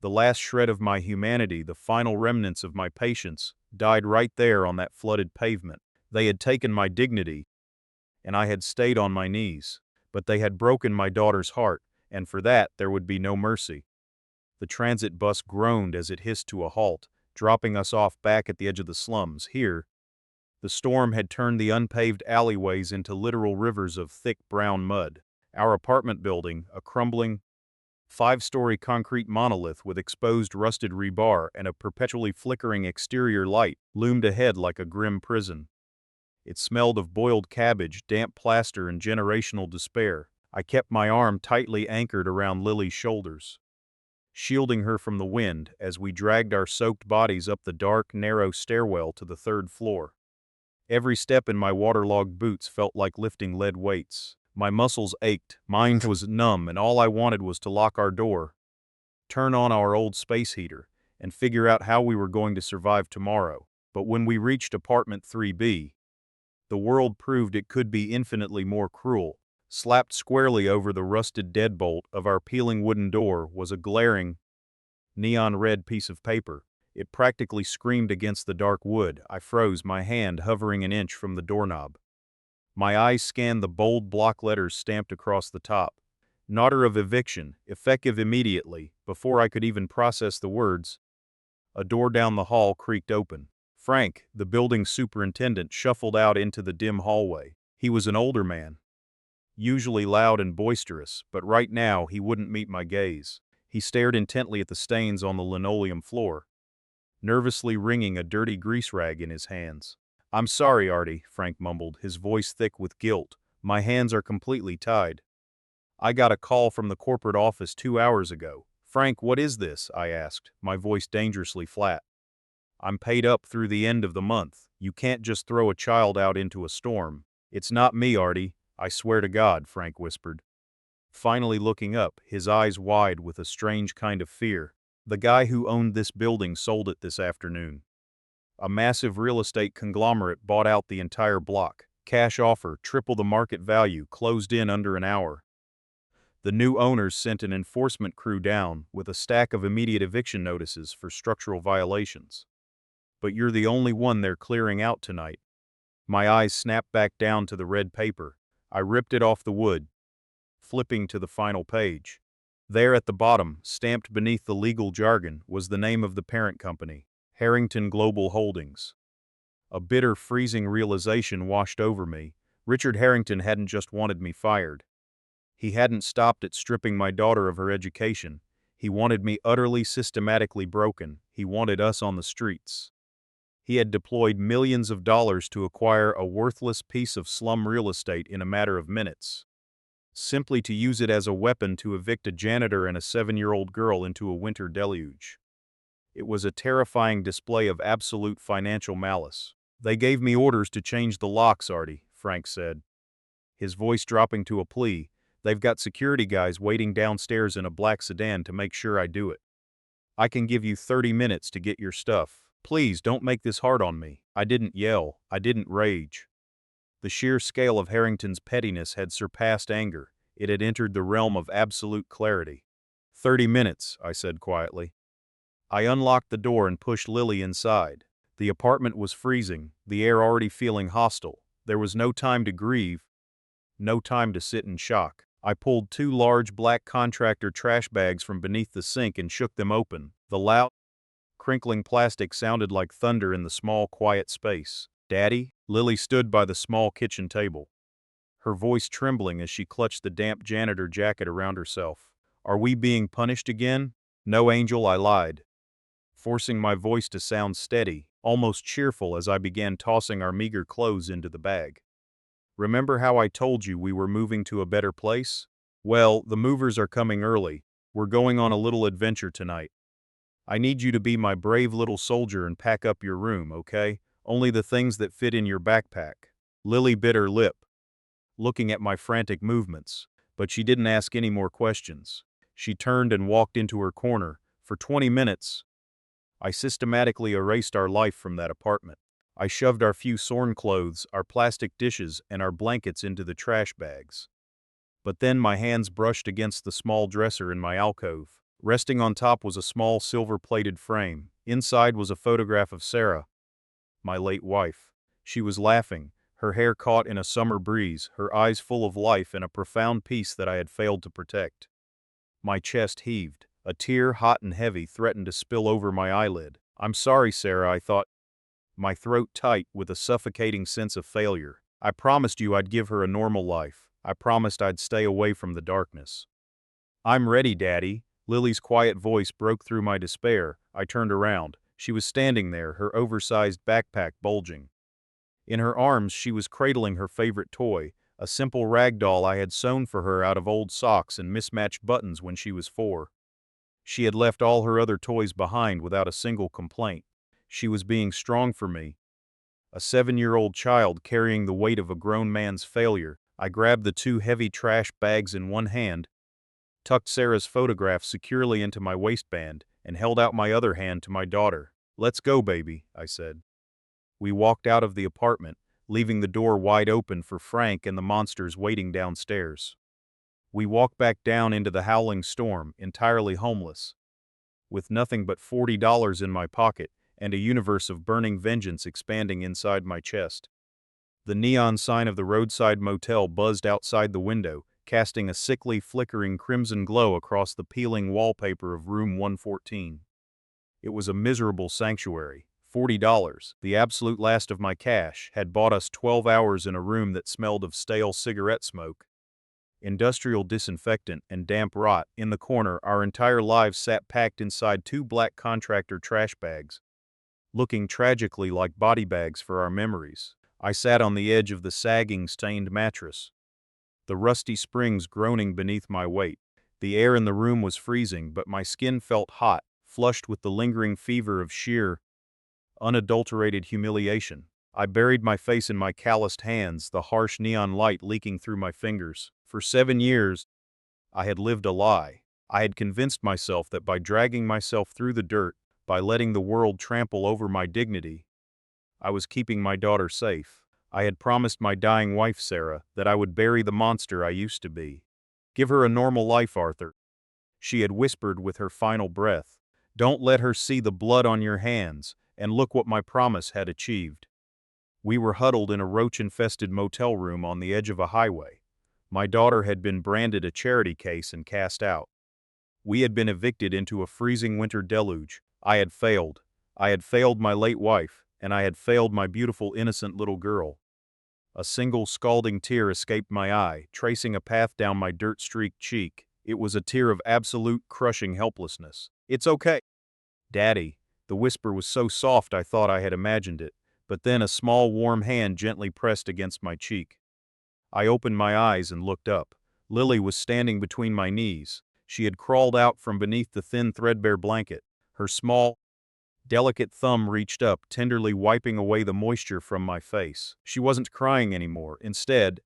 The last shred of my humanity, the final remnants of my patience, died right there on that flooded pavement. They had taken my dignity, and I had stayed on my knees, but they had broken my daughter's heart, and for that there would be no mercy. The transit bus groaned as it hissed to a halt, dropping us off back at the edge of the slums. Here, the storm had turned the unpaved alleyways into literal rivers of thick brown mud. Our apartment building, a crumbling, 5-story concrete monolith with exposed rusted rebar and a perpetually flickering exterior light, loomed ahead like a grim prison. It smelled of boiled cabbage, damp plaster, and generational despair. I kept my arm tightly anchored around Lily's shoulders, shielding her from the wind as we dragged our soaked bodies up the dark, narrow stairwell to the 3rd floor. Every step in my waterlogged boots felt like lifting lead weights. My muscles ached, mine was numb, and all I wanted was to lock our door, turn on our old space heater, and figure out how we were going to survive tomorrow. But when we reached apartment 3B, the world proved it could be infinitely more cruel. Slapped squarely over the rusted deadbolt of our peeling wooden door was a glaring, neon red piece of paper. It practically screamed against the dark wood. I froze, my hand hovering an inch from the doorknob. My eyes scanned the bold block letters stamped across the top. Notice of eviction, effective immediately. Before I could even process the words, a door down the hall creaked open. Frank, the building superintendent, shuffled out into the dim hallway. He was an older man, usually loud and boisterous, but right now he wouldn't meet my gaze. He stared intently at the stains on the linoleum floor, nervously wringing a dirty grease rag in his hands. I'm sorry, Artie, Frank mumbled, his voice thick with guilt. My hands are completely tied. I got a call from the corporate office 2 hours ago. Frank, what is this? I asked, my voice dangerously flat. I'm paid up through the end of the month. You can't just throw a child out into a storm. It's not me, Artie. I swear to God, Frank whispered, finally looking up, his eyes wide with a strange kind of fear. The guy who owned this building sold it this afternoon. A massive real estate conglomerate bought out the entire block. Cash offer, triple the market value, closed in under an hour. The new owners sent an enforcement crew down with a stack of immediate eviction notices for structural violations. But you're the only one they're clearing out tonight. My eyes snapped back down to the red paper. I ripped it off the wood, flipping to the final page. There at the bottom, stamped beneath the legal jargon, was the name of the parent company, Harrington Global Holdings. A bitter, freezing realization washed over me. Richard Harrington hadn't just wanted me fired. He hadn't stopped at stripping my daughter of her education. He wanted me utterly, systematically broken. He wanted us on the streets. He had deployed millions of dollars to acquire a worthless piece of slum real estate in a matter of minutes, simply to use it as a weapon to evict a janitor and a 7-year-old girl into a winter deluge. It was a terrifying display of absolute financial malice. They gave me orders to change the locks, Artie, Frank said, his voice dropping to a plea. "They've got security guys waiting downstairs in a black sedan to make sure I do it. I can give you 30 minutes to get your stuff. Please don't make this hard on me." I didn't yell. I didn't rage. The sheer scale of Harrington's pettiness had surpassed anger. It had entered the realm of absolute clarity. 30 minutes, I said quietly. I unlocked the door and pushed Lily inside. The apartment was freezing, the air already feeling hostile. There was no time to grieve, no time to sit in shock. I pulled 2 large black contractor trash bags from beneath the sink and shook them open. The loud, crinkling plastic sounded like thunder in the small, quiet space. "Daddy?" Lily stood by the small kitchen table, her voice trembling as she clutched the damp janitor jacket around herself. "Are we being punished again?" "No, Angel," I lied, forcing my voice to sound steady, almost cheerful as I began tossing our meager clothes into the bag. "Remember how I told you we were moving to a better place? Well, the movers are coming early. We're going on a little adventure tonight. I need you to be my brave little soldier and pack up your room, okay? Only the things that fit in your backpack." Lily bit her lip, looking at my frantic movements, but she didn't ask any more questions. She turned and walked into her corner. For 20 minutes, I systematically erased our life from that apartment. I shoved our few torn clothes, our plastic dishes, and our blankets into the trash bags. But then my hands brushed against the small dresser in my alcove. Resting on top was a small silver-plated frame. Inside was a photograph of Sarah, my late wife. She was laughing, her hair caught in a summer breeze, her eyes full of life and a profound peace that I had failed to protect. My chest heaved. A tear, hot and heavy, threatened to spill over my eyelid. "I'm sorry, Sarah," I thought, my throat tight with a suffocating sense of failure. "I promised you I'd give her a normal life. I promised I'd stay away from the darkness." "I'm ready, Daddy." Lily's quiet voice broke through my despair. I turned around. She was standing there, her oversized backpack bulging. In her arms she was cradling her favorite toy, a simple rag doll I had sewn for her out of old socks and mismatched buttons when she was 4. She had left all her other toys behind without a single complaint. She was being strong for me, a 7-year-old child carrying the weight of a grown man's failure. I grabbed the 2 heavy trash bags in one hand, tucked Sarah's photograph securely into my waistband, and held out my other hand to my daughter. "Let's go, baby," I said. We walked out of the apartment, leaving the door wide open for Frank and the monsters waiting downstairs. We walked back down into the howling storm, entirely homeless, with nothing but $40 in my pocket and a universe of burning vengeance expanding inside my chest. The neon sign of the roadside motel buzzed outside the window, casting a sickly, flickering crimson glow across the peeling wallpaper of room 114. It was a miserable sanctuary. $40, the absolute last of my cash, had bought us 12 hours in a room that smelled of stale cigarette smoke, industrial disinfectant, and damp rot. In the corner, our entire lives sat packed inside 2 black contractor trash bags, looking tragically like body bags for our memories. I sat on the edge of the sagging, stained mattress, the rusty springs groaning beneath my weight. The air in the room was freezing, but my skin felt hot, flushed with the lingering fever of sheer, unadulterated humiliation. I buried my face in my calloused hands, the harsh neon light leaking through my fingers. For 7 years, I had lived a lie. I had convinced myself that by dragging myself through the dirt, by letting the world trample over my dignity, I was keeping my daughter safe. I had promised my dying wife, Sarah, that I would bury the monster I used to be. "Give her a normal life, Arthur," she had whispered with her final breath. "Don't let her see the blood on your hands," and look what my promise had achieved. We were huddled in a roach-infested motel room on the edge of a highway. My daughter had been branded a charity case and cast out. We had been evicted into a freezing winter deluge. I had failed. I had failed my late wife, and I had failed my beautiful innocent little girl. A single scalding tear escaped my eye, tracing a path down my dirt-streaked cheek. It was a tear of absolute, crushing helplessness. "It's okay, Daddy." The whisper was so soft I thought I had imagined it, but then a small warm hand gently pressed against my cheek. I opened my eyes and looked up. Lily was standing between my knees. She had crawled out from beneath the thin threadbare blanket. Her small, delicate thumb reached up, tenderly wiping away the moisture from my face. She wasn't crying anymore. Instead,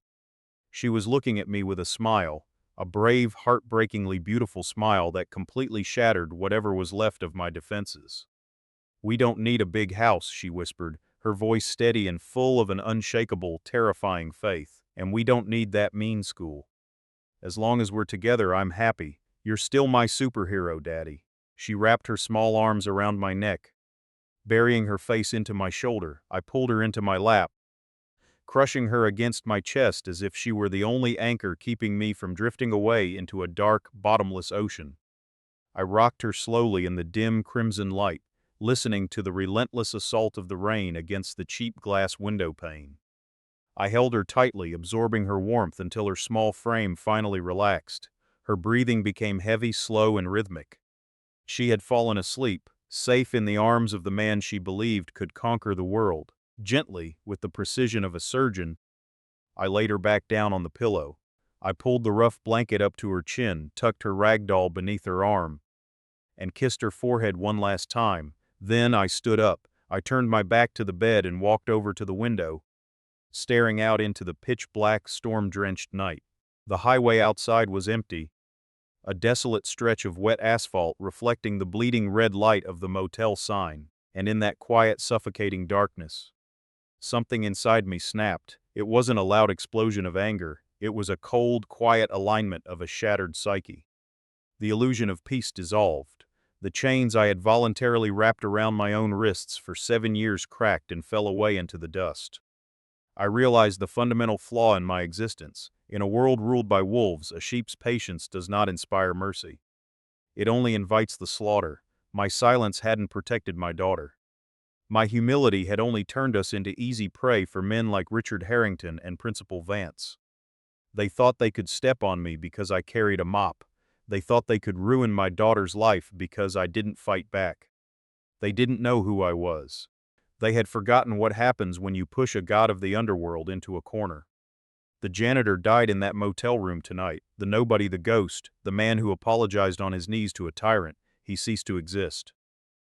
She was looking at me with a smile, a brave, heartbreakingly beautiful smile that completely shattered whatever was left of my defenses. "We don't need a big house," she whispered, her voice steady and full of an unshakable, terrifying faith. "And we don't need that mean school. As long as we're together, I'm happy. You're still my superhero, Daddy." She wrapped her small arms around my neck. Burying her face into my shoulder, I pulled her into my lap, crushing her against my chest as if she were the only anchor keeping me from drifting away into a dark, bottomless ocean. I rocked her slowly in the dim crimson light, listening to the relentless assault of the rain against the cheap glass window pane. I held her tightly, absorbing her warmth until her small frame finally relaxed. Her breathing became heavy, slow, and rhythmic. She had fallen asleep, safe in the arms of the man she believed could conquer the world. Gently, with the precision of a surgeon, I laid her back down on the pillow. I pulled the rough blanket up to her chin, tucked her rag doll beneath her arm, and kissed her forehead one last time. Then I stood up. I turned my back to the bed and walked over to the window, staring out into the pitch-black, storm-drenched night. The highway outside was empty, a desolate stretch of wet asphalt reflecting the bleeding red light of the motel sign. And in that quiet, suffocating darkness, something inside me snapped. It wasn't a loud explosion of anger. It was a cold, quiet alignment of a shattered psyche. The illusion of peace dissolved. The chains I had voluntarily wrapped around my own wrists for 7 years cracked and fell away into the dust. I realized the fundamental flaw in my existence. In a world ruled by wolves, a sheep's patience does not inspire mercy. It only invites the slaughter. My silence hadn't protected my daughter. My humility had only turned us into easy prey for men like Richard Harrington and Principal Vance. They thought they could step on me because I carried a mop. They thought they could ruin my daughter's life because I didn't fight back. They didn't know who I was. They had forgotten what happens when you push a god of the underworld into a corner. The janitor died in that motel room tonight. The nobody, the ghost, the man who apologized on his knees to a tyrant. He ceased to exist.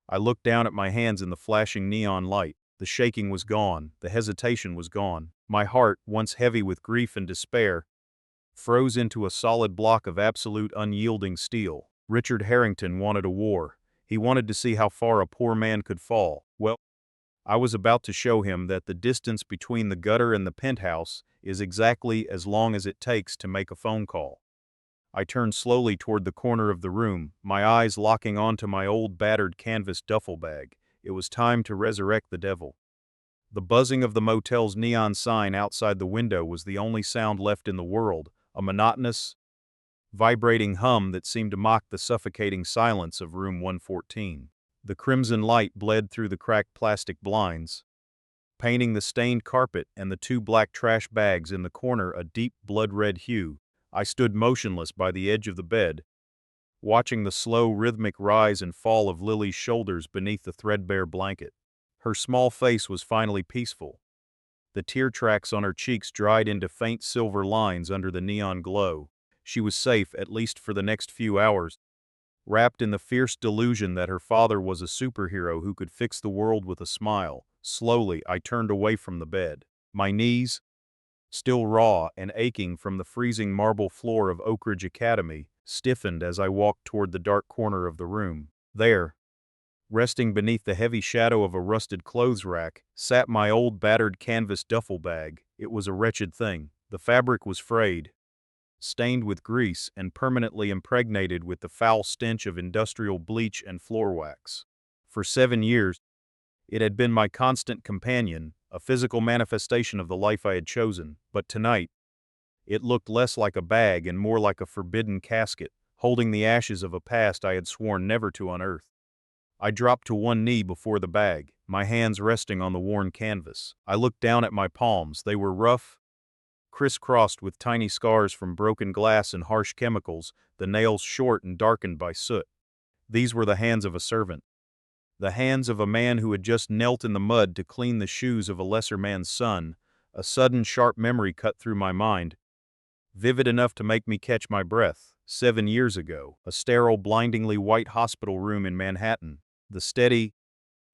I looked down at my hands in the flashing neon light. The shaking was gone. The hesitation was gone. My heart, once heavy with grief and despair, froze into a solid block of absolute unyielding steel. Richard Harrington wanted a war. He wanted to see how far a poor man could fall. Well, I was about to show him that the distance between the gutter and the penthouse is exactly as long as it takes to make a phone call. I turned slowly toward the corner of the room, my eyes locking onto my old battered canvas duffel bag. It was time to resurrect the devil. The buzzing of the motel's neon sign outside the window was the only sound left in the world, a monotonous, vibrating hum that seemed to mock the suffocating silence of room 114. The crimson light bled through the cracked plastic blinds, painting the stained carpet and the 2 black trash bags in the corner a deep blood-red hue. I stood motionless by the edge of the bed, watching the slow, rhythmic rise and fall of Lily's shoulders beneath the threadbare blanket. Her small face was finally peaceful. The tear tracks on her cheeks dried into faint silver lines under the neon glow. She was safe, at least for the next few hours, wrapped in the fierce delusion that her father was a superhero who could fix the world with a smile. Slowly, I turned away from the bed. My knees, still raw and aching from the freezing marble floor of Oak Ridge Academy, stiffened as I walked toward the dark corner of the room. There, resting beneath the heavy shadow of a rusted clothes rack, sat my old battered canvas duffel bag. It was a wretched thing. The fabric was frayed, stained with grease, and permanently impregnated with the foul stench of industrial bleach and floor wax. For 7 years, it had been my constant companion, a physical manifestation of the life I had chosen. But tonight, it looked less like a bag and more like a forbidden casket, holding the ashes of a past I had sworn never to unearth. I dropped to one knee before the bag, my hands resting on the worn canvas. I looked down at my palms. They were rough, crisscrossed with tiny scars from broken glass and harsh chemicals, the nails short and darkened by soot. These were the hands of a servant. The hands of a man who had just knelt in the mud to clean the shoes of a lesser man's son. A sudden, sharp memory cut through my mind, vivid enough to make me catch my breath. 7 years ago, a sterile, blindingly white hospital room in Manhattan. The steady,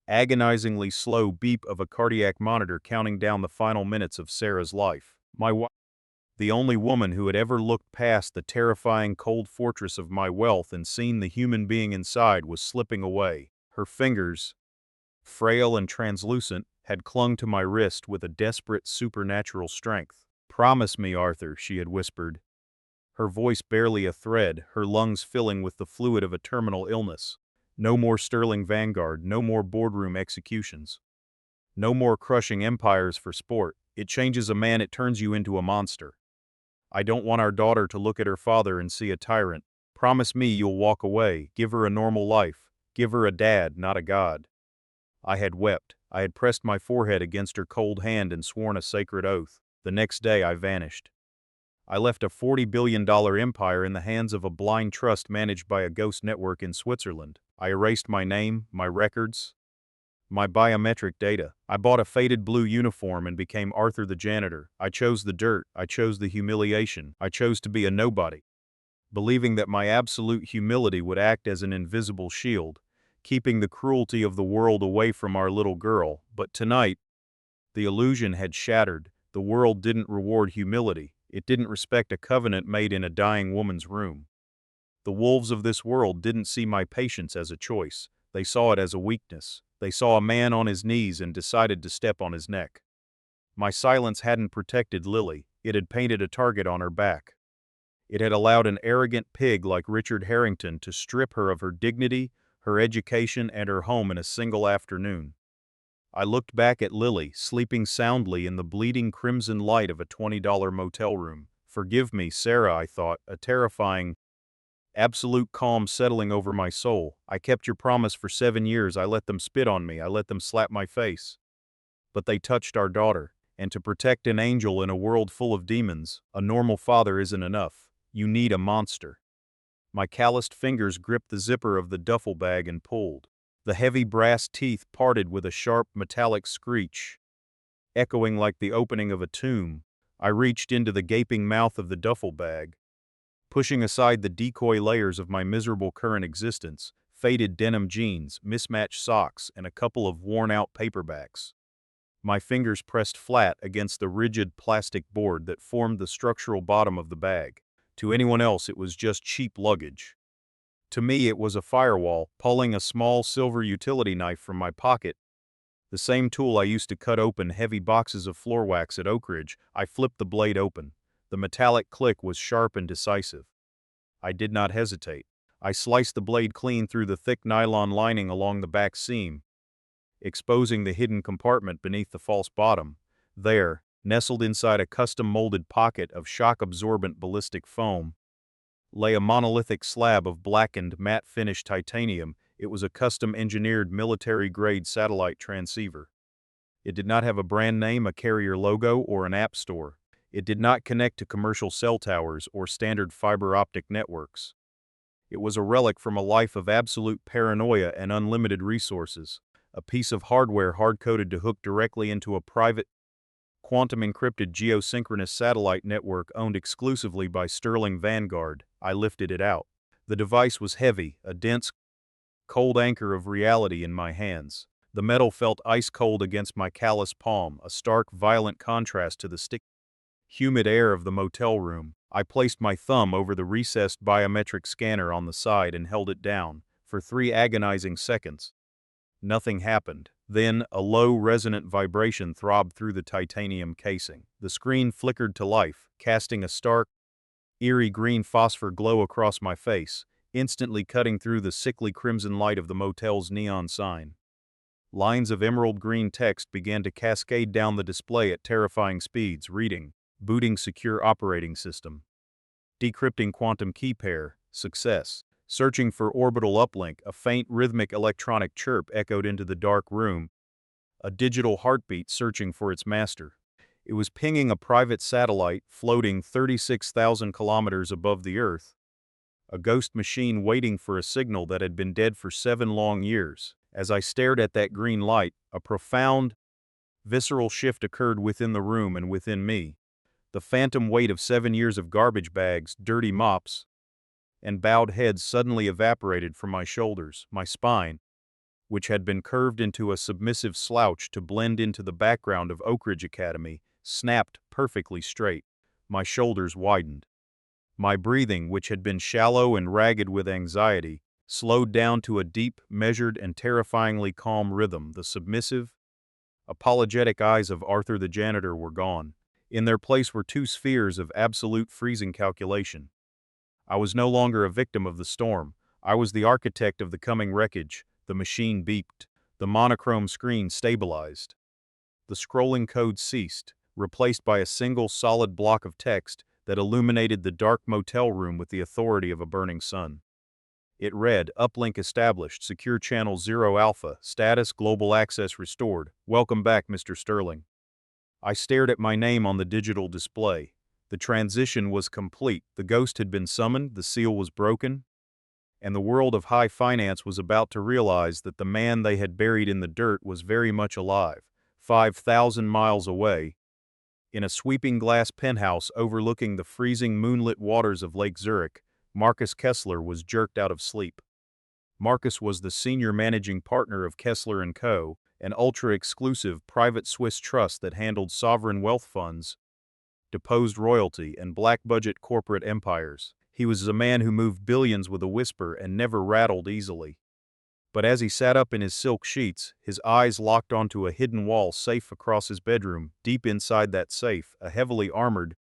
agonizingly slow beep of a cardiac monitor counting down the final minutes of Sarah's life. My wife, The only woman who had ever looked past the terrifying cold fortress of my wealth and seen the human being inside was slipping away. Her fingers, frail and translucent, had clung to my wrist with a desperate supernatural strength. "Promise me, Arthur," she had whispered, her voice barely a thread, her lungs filling with the fluid of a terminal illness. "No more sterling vanguard, no more boardroom executions. No more crushing empires for sport. It changes a man, it turns you into a monster. I don't want our daughter to look at her father and see a tyrant. Promise me you'll walk away, give her a normal life, give her a dad, not a god." I had wept. I had pressed my forehead against her cold hand and sworn a sacred oath. The next day I vanished. I left a $40 billion empire in the hands of a blind trust managed by a ghost network in Switzerland. I erased my name, my records, my biometric data. I bought a faded blue uniform and became Arthur the Janitor. I chose the dirt. I chose the humiliation. I chose to be a nobody, believing that my absolute humility would act as an invisible shield, keeping the cruelty of the world away from our little girl. But tonight, the illusion had shattered. The world didn't reward humility. It didn't respect a covenant made in a dying woman's room. The wolves of this world didn't see my patience as a choice. They saw it as a weakness. They saw a man on his knees and decided to step on his neck. My silence hadn't protected Lily. It had painted a target on her back. It had allowed an arrogant pig like Richard Harrington to strip her of her dignity, her education, and her home in a single afternoon. I looked back at Lily, sleeping soundly in the bleeding crimson light of a $20 motel room. "Forgive me, Sarah," I thought, a terrifying, absolute calm settling over my soul. "I kept your promise for 7 years. I let them spit on me. I let them slap my face. But they touched our daughter. And to protect an angel in a world full of demons, a normal father isn't enough. You need a monster." My calloused fingers gripped the zipper of the duffel bag and pulled. The heavy brass teeth parted with a sharp metallic screech, echoing like the opening of a tomb. I reached into the gaping mouth of the duffel bag, pushing aside the decoy layers of my miserable current existence, faded denim jeans, mismatched socks, and a couple of worn-out paperbacks. My fingers pressed flat against the rigid plastic board that formed the structural bottom of the bag. To anyone else it was just cheap luggage. To me it was a firewall. Pulling a small silver utility knife from my pocket, the same tool I used to cut open heavy boxes of floor wax at Oak Ridge, I flipped the blade open. The metallic click was sharp and decisive. I did not hesitate. I sliced the blade clean through the thick nylon lining along the back seam, exposing the hidden compartment beneath the false bottom. There, nestled inside a custom-molded pocket of shock-absorbent ballistic foam, lay a monolithic slab of blackened, matte-finished titanium. It was a custom-engineered military-grade satellite transceiver. It did not have a brand name, a carrier logo, or an app store. It did not connect to commercial cell towers or standard fiber optic networks. It was a relic from a life of absolute paranoia and unlimited resources, a piece of hardware hard-coded to hook directly into a private, quantum-encrypted geosynchronous satellite network owned exclusively by Sterling Vanguard. I lifted it out. The device was heavy, a dense, cold anchor of reality in my hands. The metal felt ice-cold against my callous palm, a stark, violent contrast to the sticky, humid air of the motel room. I placed my thumb over the recessed biometric scanner on the side and held it down. For 3 agonizing seconds, nothing happened. Then, a low, resonant vibration throbbed through the titanium casing. The screen flickered to life, casting a stark, eerie green phosphor glow across my face, instantly cutting through the sickly crimson light of the motel's neon sign. Lines of emerald green text began to cascade down the display at terrifying speeds, reading, "Booting secure operating system. Decrypting quantum key pair. Success." Searching for orbital uplink, a faint rhythmic electronic chirp echoed into the dark room, a digital heartbeat searching for its master. It was pinging a private satellite floating 36,000 kilometers above the Earth, a ghost machine waiting for a signal that had been dead for 7 long years. As I stared at that green light, a profound, visceral shift occurred within the room and within me. The phantom weight of 7 years of garbage bags, dirty mops, and bowed heads suddenly evaporated from my shoulders. My spine, which had been curved into a submissive slouch to blend into the background of Oak Ridge Academy, snapped perfectly straight. My shoulders widened. My breathing, which had been shallow and ragged with anxiety, slowed down to a deep, measured, and terrifyingly calm rhythm. The submissive, apologetic eyes of Arthur the janitor were gone. In their place were two spheres of absolute freezing calculation. I was no longer a victim of the storm. I was the architect of the coming wreckage. The machine beeped. The monochrome screen stabilized. The scrolling code ceased, replaced by a single solid block of text that illuminated the dark motel room with the authority of a burning sun. It read, "Uplink established, secure channel 0 alpha, status global access restored. Welcome back, Mr. Sterling." I stared at my name on the digital display. The transition was complete. The ghost had been summoned, the seal was broken, and the world of high finance was about to realize that the man they had buried in the dirt was very much alive, 5,000 miles away, in a sweeping glass penthouse overlooking the freezing moonlit waters of Lake Zurich. Marcus Kessler was jerked out of sleep. Marcus was the senior managing partner of Kessler & Co., an ultra-exclusive private Swiss trust that handled sovereign wealth funds, deposed royalty, and black-budget corporate empires. He was a man who moved billions with a whisper and never rattled easily. But as he sat up in his silk sheets, his eyes locked onto a hidden wall safe across his bedroom. Deep inside that safe, a heavily armored,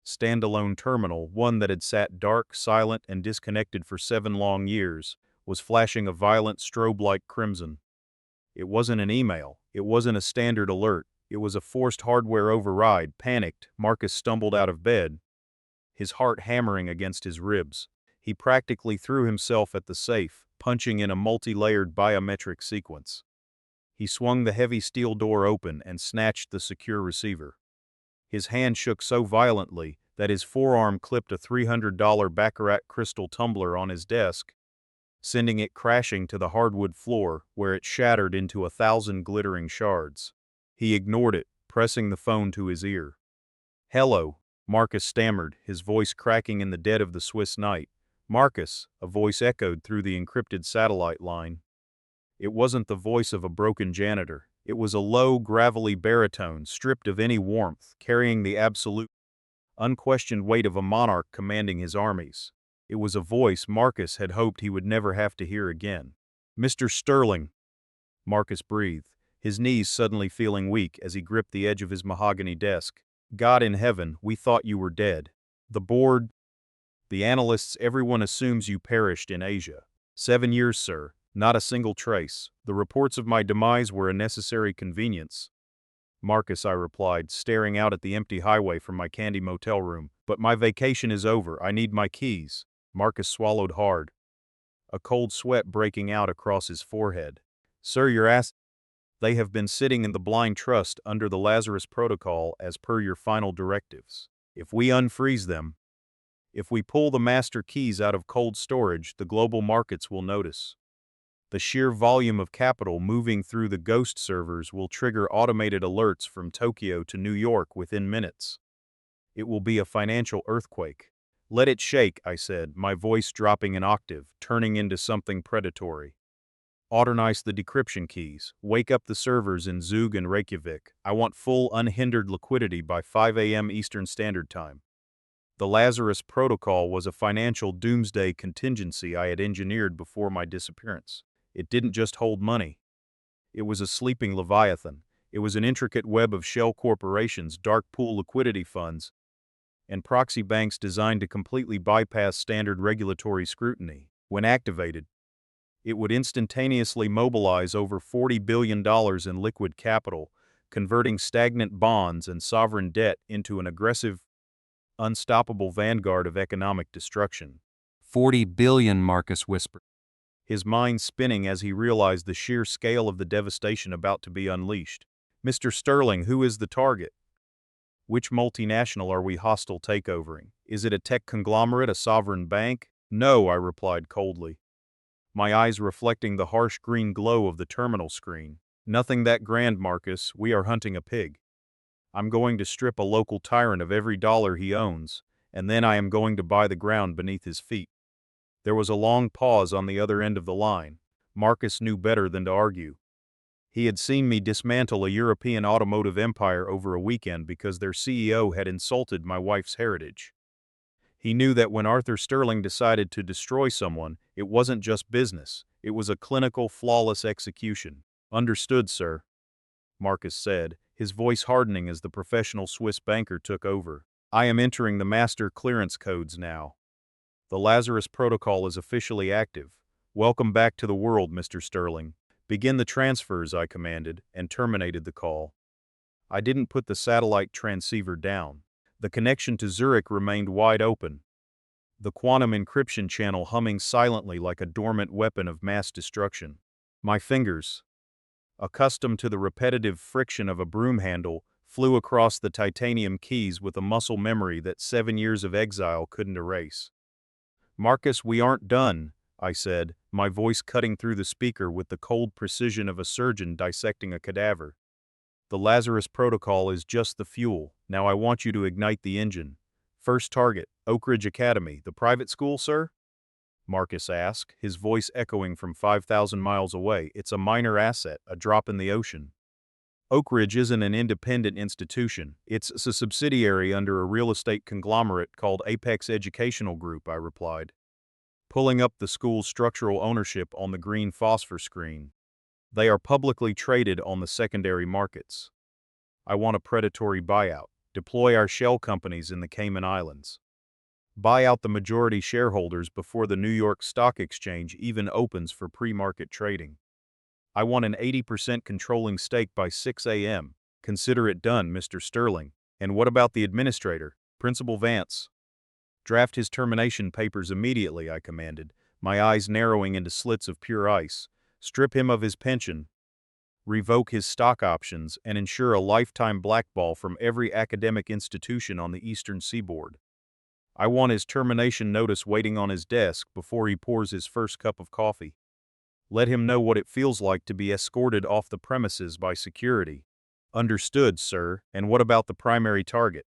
standalone terminal, one that had sat dark, silent, and disconnected for 7 long years, was flashing a violent strobe-like crimson. It wasn't an email. It wasn't a standard alert. It was a forced hardware override. Panicked, Marcus stumbled out of bed, his heart hammering against his ribs. He practically threw himself at the safe, punching in a multi-layered biometric sequence. He swung the heavy steel door open and snatched the secure receiver. His hand shook so violently that his forearm clipped a $300 Baccarat crystal tumbler on his desk, sending it crashing to the hardwood floor, where it shattered into 1,000 glittering shards. He ignored it, pressing the phone to his ear. "Hello," Marcus stammered, his voice cracking in the dead of the Swiss night. "Marcus," a voice echoed through the encrypted satellite line. It wasn't the voice of a broken janitor. It was a low, gravelly baritone, stripped of any warmth, carrying the absolute, unquestioned weight of a monarch commanding his armies. It was a voice Marcus had hoped he would never have to hear again. "Mr. Sterling," Marcus breathed, his knees suddenly feeling weak as he gripped the edge of his mahogany desk. "God in heaven, we thought you were dead. The board, the analysts, everyone assumes you perished in Asia. 7 years, sir. Not a single trace. The reports of my demise were a necessary convenience." "Marcus," I replied, staring out at the empty highway from my candy motel room. "But my vacation is over. I need my keys." Marcus swallowed hard, a cold sweat breaking out across his forehead. "Sir, your ass. They have been sitting in the blind trust under the Lazarus protocol as per your final directives. If we unfreeze them, if we pull the master keys out of cold storage, the global markets will notice. The sheer volume of capital moving through the ghost servers will trigger automated alerts from Tokyo to New York within minutes. It will be a financial earthquake." "Let it shake," I said, my voice dropping an octave, turning into something predatory. "Automate the decryption keys. Wake up the servers in Zug and Reykjavik. I want full, unhindered liquidity by 5 a.m. Eastern Standard Time." The Lazarus protocol was a financial doomsday contingency I had engineered before my disappearance. It didn't just hold money. It was a sleeping leviathan. It was an intricate web of shell corporations, dark pool liquidity funds, and proxy banks designed to completely bypass standard regulatory scrutiny. When activated, it would instantaneously mobilize over $40 billion in liquid capital, converting stagnant bonds and sovereign debt into an aggressive, unstoppable vanguard of economic destruction. 40 billion, Marcus whispered, His mind spinning as he realized the sheer scale of the devastation about to be unleashed. "Mr. Sterling, who is the target? Which multinational are we hostile takeovering? Is it a tech conglomerate, a sovereign bank?" "No," I replied coldly, my eyes reflecting the harsh green glow of the terminal screen. "Nothing that grand, Marcus. We are hunting a pig. I'm going to strip a local tyrant of every dollar he owns, and then I am going to buy the ground beneath his feet." There was a long pause on the other end of the line. Marcus knew better than to argue. He had seen me dismantle a European automotive empire over a weekend because their CEO had insulted my wife's heritage. He knew that when Arthur Sterling decided to destroy someone, it wasn't just business, it was a clinical, flawless execution. Understood, sir, Marcus said, his voice hardening as the professional Swiss banker took over. I am entering the master clearance codes now. The Lazarus protocol is officially active. Welcome back to the world, Mr. Sterling. Begin the transfers, I commanded, and terminated the call. I didn't put the satellite transceiver down. The connection to Zurich remained wide open, the quantum encryption channel humming silently like a dormant weapon of mass destruction. My fingers, accustomed to the repetitive friction of a broom handle, flew across the titanium keys with a muscle memory that 7 years of exile couldn't erase. Marcus, we aren't done, I said, my voice cutting through the speaker with the cold precision of a surgeon dissecting a cadaver. The Lazarus protocol is just the fuel. Now I want you to ignite the engine. First target, Oak Ridge Academy, the private school, sir? Marcus asked, his voice echoing from 5,000 miles away. It's a minor asset, a drop in the ocean. Oak Ridge isn't an independent institution. It's a subsidiary under a real estate conglomerate called Apex Educational Group, I replied, pulling up the school's structural ownership on the green phosphor screen. They are publicly traded on the secondary markets. I want a predatory buyout. Deploy our shell companies in the Cayman Islands. Buy out the majority shareholders before the New York Stock Exchange even opens for pre-market trading. I want an 80% controlling stake by 6 a.m. Consider it done, Mr. Sterling. And what about the administrator, Principal Vance? Draft his termination papers immediately, I commanded, my eyes narrowing into slits of pure ice. Strip him of his pension, revoke his stock options, and ensure a lifetime blackball from every academic institution on the eastern seaboard. I want his termination notice waiting on his desk before he pours his first cup of coffee. Let him know what it feels like to be escorted off the premises by security. Understood, sir. And what about the primary target?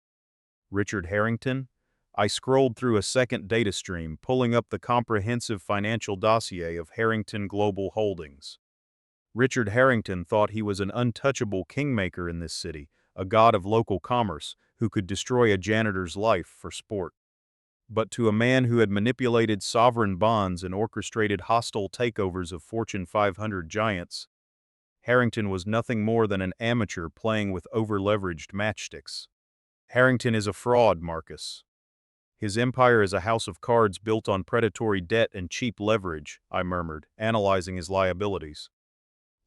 Richard Harrington? I scrolled through a second data stream, pulling up the comprehensive financial dossier of Harrington Global Holdings. Richard Harrington thought he was an untouchable kingmaker in this city, a god of local commerce who could destroy a janitor's life for sport. But to a man who had manipulated sovereign bonds and orchestrated hostile takeovers of Fortune 500 giants, Harrington was nothing more than an amateur playing with over-leveraged matchsticks. Harrington is a fraud, Marcus. His empire is a house of cards built on predatory debt and cheap leverage, I murmured, analyzing his liabilities.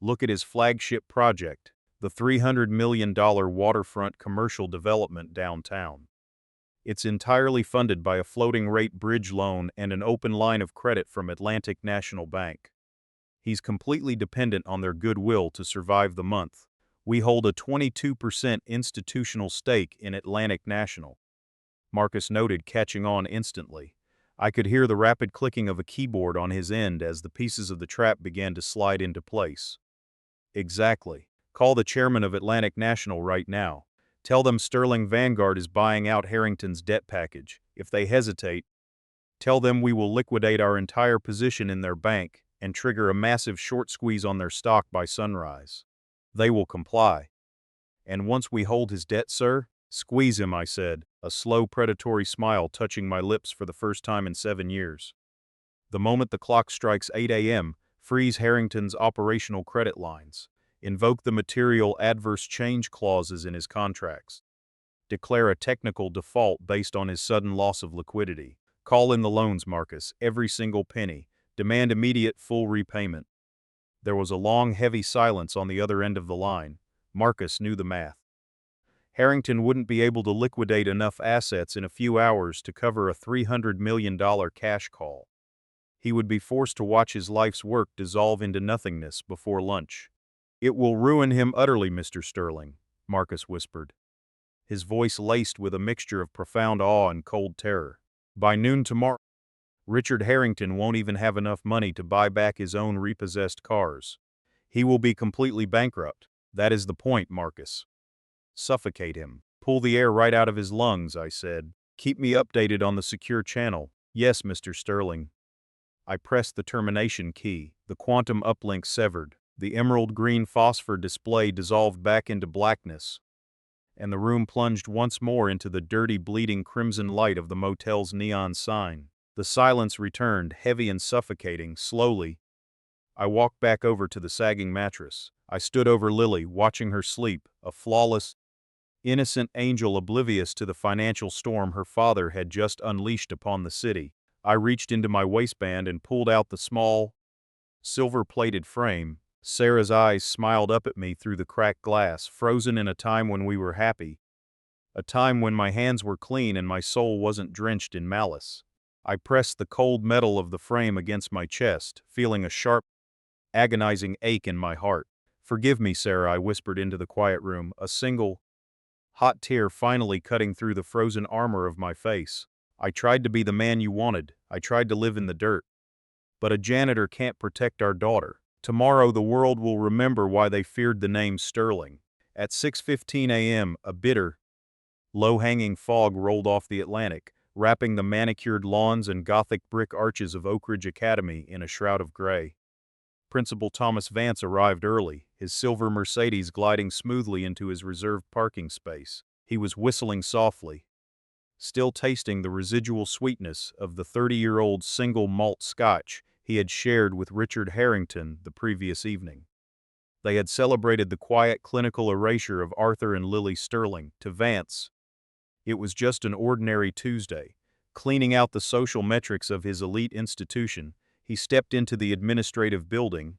Look at his flagship project, the $300 million waterfront commercial development downtown. It's entirely funded by a floating-rate bridge loan and an open line of credit from Atlantic National Bank. He's completely dependent on their goodwill to survive the month. We hold a 22% institutional stake in Atlantic National. Marcus noted, catching on instantly. I could hear the rapid clicking of a keyboard on his end as the pieces of the trap began to slide into place. Exactly. Call the chairman of Atlantic National right now. Tell them Sterling Vanguard is buying out Harrington's debt package. If they hesitate, tell them we will liquidate our entire position in their bank and trigger a massive short squeeze on their stock by sunrise. They will comply. And once we hold his debt, sir, squeeze him, I said, a slow predatory smile touching my lips for the first time in 7 years. The moment the clock strikes 8 a.m., freeze Harrington's operational credit lines. Invoke the material adverse change clauses in his contracts. Declare a technical default based on his sudden loss of liquidity. Call in the loans, Marcus, every single penny. Demand immediate full repayment. There was a long, heavy silence on the other end of the line. Marcus knew the math. Harrington wouldn't be able to liquidate enough assets in a few hours to cover a $300 million cash call. He would be forced to watch his life's work dissolve into nothingness before lunch. It will ruin him utterly, Mr. Sterling, Marcus whispered, his voice laced with a mixture of profound awe and cold terror. By noon tomorrow, Richard Harrington won't even have enough money to buy back his own repossessed cars. He will be completely bankrupt. That is the point, Marcus. Suffocate him. Pull the air right out of his lungs, I said. Keep me updated on the secure channel. Yes, Mr. Sterling. I pressed the termination key. The quantum uplink severed. The emerald green phosphor display dissolved back into blackness, and the room plunged once more into the dirty, bleeding crimson light of the motel's neon sign. The silence returned, heavy and suffocating. Slowly, I walked back over to the sagging mattress. I stood over Lily, watching her sleep, a flawless, innocent angel oblivious to the financial storm her father had just unleashed upon the city. I reached into my waistband and pulled out the small, silver-plated frame. Sarah's eyes smiled up at me through the cracked glass, frozen in a time when we were happy, a time when my hands were clean and my soul wasn't drenched in malice. I pressed the cold metal of the frame against my chest, feeling a sharp, agonizing ache in my heart. "Forgive me, Sarah," I whispered into the quiet room, a single, hot tear finally cutting through the frozen armor of my face. "I tried to be the man you wanted. I tried to live in the dirt. But a janitor can't protect our daughter. Tomorrow the world will remember why they feared the name Sterling." At 6:15 a.m., a bitter, low-hanging fog rolled off the Atlantic, wrapping the manicured lawns and Gothic brick arches of Oak Ridge Academy in a shroud of gray. Principal Thomas Vance arrived early, his silver Mercedes gliding smoothly into his reserved parking space. He was whistling softly, still tasting the residual sweetness of the 30-year-old single malt scotch he had shared with Richard Harrington the previous evening. They had celebrated the quiet clinical erasure of Arthur and Lily Sterling. To Vance, it was just an ordinary Tuesday. Cleaning out the social metrics of his elite institution, he stepped into the administrative building,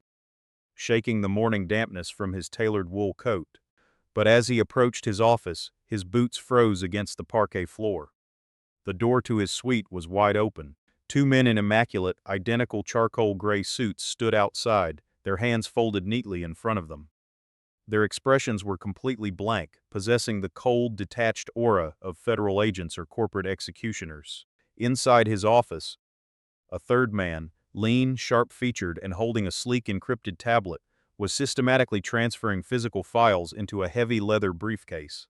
shaking the morning dampness from his tailored wool coat. But as he approached his office, his boots froze against the parquet floor. The door to his suite was wide open. Two men in immaculate, identical charcoal gray suits stood outside, their hands folded neatly in front of them. Their expressions were completely blank, possessing the cold, detached aura of federal agents or corporate executioners. Inside his office, a third man, lean, sharp-featured, and holding a sleek encrypted tablet, was systematically transferring physical files into a heavy leather briefcase.